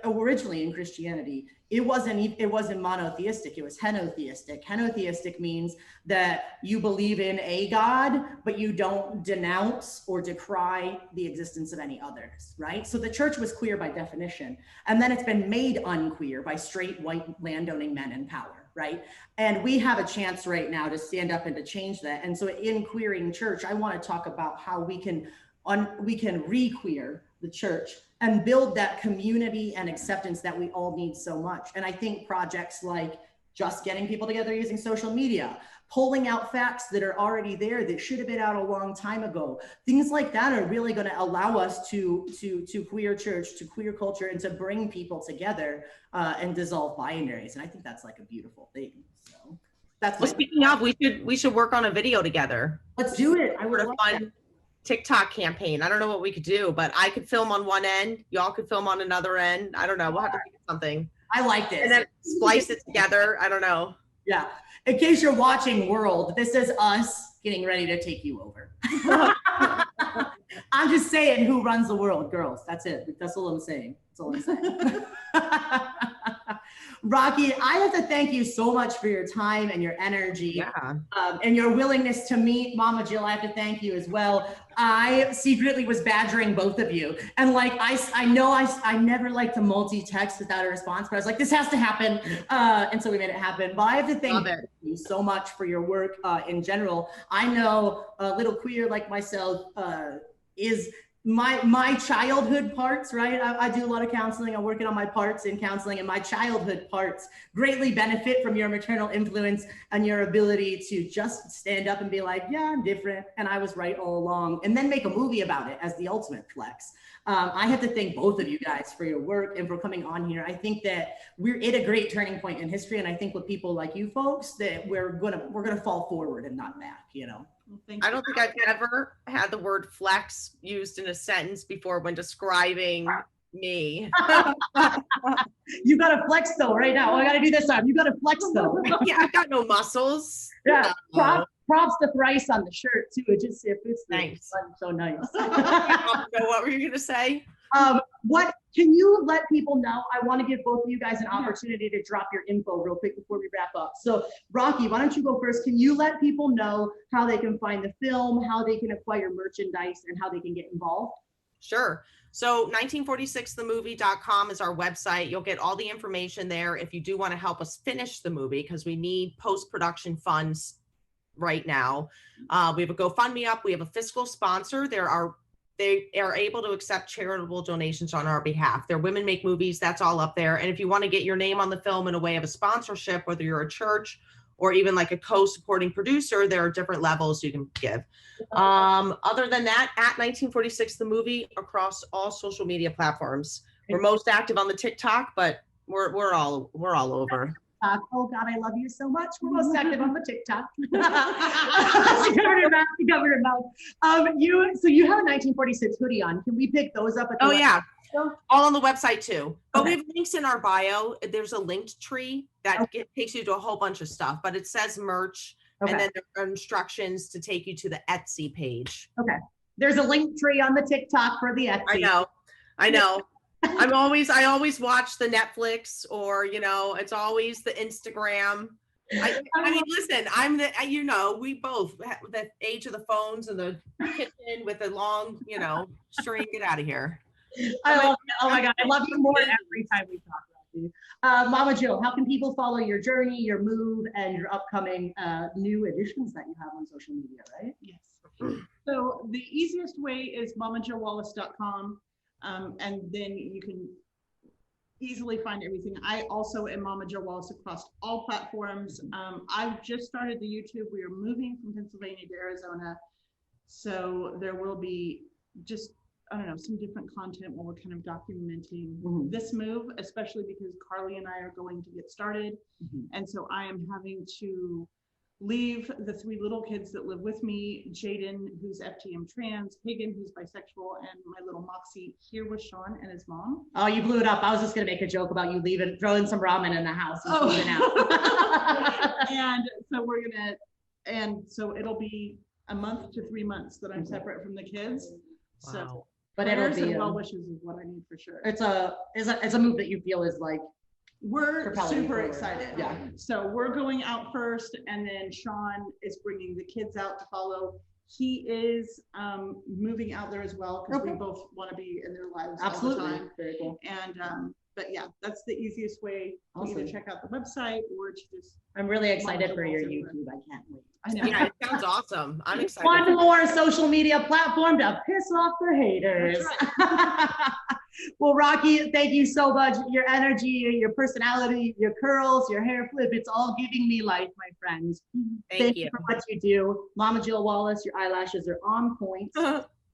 originally in Christianity, it wasn't monotheistic, it was henotheistic. Henotheistic means that you believe in a God, but you don't denounce or decry the existence of any others, right? So the church was queer by definition. And then it's been made unqueer by straight white landowning men in power. Right. And we have a chance right now to stand up and to change that. And so in Queering Church, I want to talk about how we can re-queer the church and build that community and acceptance that we all need so much. And I think projects like just getting people together using social media, pulling out facts that are already there that should have been out a long time ago. Things like that are really going to allow us to queer church, to queer culture, and to bring people together and dissolve binaries. And I think that's like a beautiful thing. So that's speaking of, we should work on a video together. Let's do it. I would love a fun TikTok campaign. I don't know what we could do, but I could film on one end, y'all could film on another end. I don't know. We'll have to think of something. I like this. And then splice it together. I don't know. Yeah. In case you're watching world, this is us getting ready to take you over. I'm just saying, who runs the world? Girls. That's it. That's all I'm saying. That's all I'm saying. Rocky, I have to thank you so much for your time and your energy. Yeah. And your willingness to meet. Mama Jill, I have to thank you as well. I secretly was badgering both of you. And like, I know I never like to multi-text without a response, but I was like, this has to happen. And so we made it happen. But I have to thank you so much for your work in general. I know a little queer like myself is my childhood parts, right? I do a lot of counseling. I'm working on my parts in counseling, and my childhood parts greatly benefit from your maternal influence and your ability to just stand up and be like, yeah, I'm different, and I was right all along, and then make a movie about it as the ultimate flex. I have to thank both of you guys for your work and for coming on here. I think that we're at a great turning point in history, and I think with people like you folks that we're gonna fall forward and not back, you know. I don't think I've ever had the word flex used in a sentence before when describing me. You gotta flex though right now. I gotta do this time. You gotta flex though. Yeah, I've got no muscles. Yeah. Props to Thrice on the shirt too. It just fits. Thanks. So nice. What were you gonna say? What can you let people know? I want to give both of you guys an opportunity to drop your info real quick before we wrap up. So Rocky, why don't you go first? Can you let people know how they can find the film, how they can acquire merchandise, and how they can get involved? Sure. So 1946themovie.com is our website. You'll get all the information there if you do want to help us finish the movie, because we need post-production funds right now. We have a GoFundMe up. We have a fiscal sponsor. They are able to accept charitable donations on our behalf. They're Women Make Movies. That's all up there. And if you want to get your name on the film in a way of a sponsorship, whether you're a church or even like a co-supporting producer, there are different levels you can give. Other than that, at 1946 the movie across all social media platforms. We're most active on the TikTok, but we're all over. Oh God, I love you so much. We're most active on the TikTok. She covered her mouth. So you have a 1946 hoodie on. Can we pick those up at the website? Yeah. All on the website too. But we have links in our bio. There's a linked tree that takes you to a whole bunch of stuff, but it says merch, and then there are instructions to take you to the Etsy page. Okay. There's a link tree on the TikTok for the Etsy. I know. I always watch the Netflix, or, it's always the Instagram. I mean, listen, we both have the age of the phones and the kitchen with the long, string. Get out of here. Oh my God, I love you more every time we talk about you. Mama Jill, how can people follow your journey, your move, and your upcoming new additions that you have on social media, right? Yes. So the easiest way is mamajillwallace.com. And then you can easily find everything. I also am Mama Jill Wallace across all platforms. I've just started the YouTube. We are moving from Pennsylvania to Arizona. So there will be just, some different content while we're kind of documenting this move, especially because Carly and I are going to get started. And so I am having to leave the 3 little kids that live with me, Jaden, who's FTM trans, Hagen, who's bisexual, and my little Moxie here with Sean and his mom. Oh, you blew it up. I was just going to make a joke about you leaving, throwing some ramen in the house and moving out. And so it'll be a month to 3 months that I'm separate from the kids. Wow. So, but it'll be well wishes is what I need for sure. It's a move that you feel is like, we're super excited. Yeah. So we're going out first, and then Sean is bringing the kids out to follow. He is moving out there as well, because we both want to be in their lives all the time. Very cool. And but yeah, that's the easiest way to either check out the website or to just. I'm really excited for your YouTube. I can't wait. I know. Yeah, it sounds awesome. I'm excited. One more social media platform to piss off the haters. Well, Rocky, thank you so much. Your energy, your personality, your curls, your hair flip, it's all giving me life, my friends. Thank you for what you do. Mama Jill Wallace, your eyelashes are on point.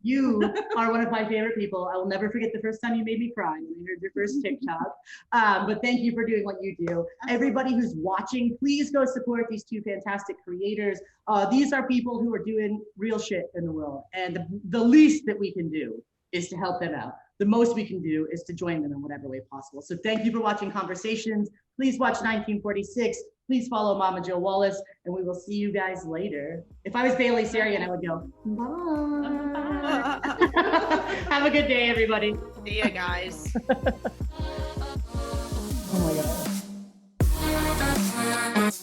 You are one of my favorite people. I will never forget the first time you made me cry when I heard your first TikTok. But thank you for doing what you do. Everybody who's watching, please go support these 2 fantastic creators. These are people who are doing real shit in the world. And the least that we can do is to help them out. The most we can do is to join them in whatever way possible. So thank you for watching Conversations. Please watch 1946. Please follow Mama Jill Wallace, and we will see you guys later. If I was Bailey Sarian, I would go, bye. Have a good day, everybody. See ya, guys. Oh my God.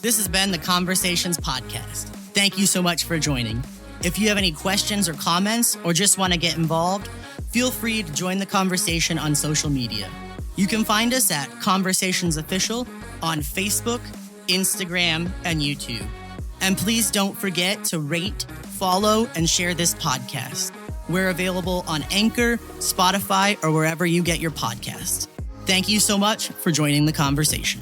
This has been the Conversations Podcast. Thank you so much for joining. If you have any questions or comments or just want to get involved, feel free to join the conversation on social media. You can find us at Conversations Official on Facebook, Instagram, and YouTube. And please don't forget to rate, follow, and share this podcast. We're available on Anchor, Spotify, or wherever you get your podcasts. Thank you so much for joining the conversation.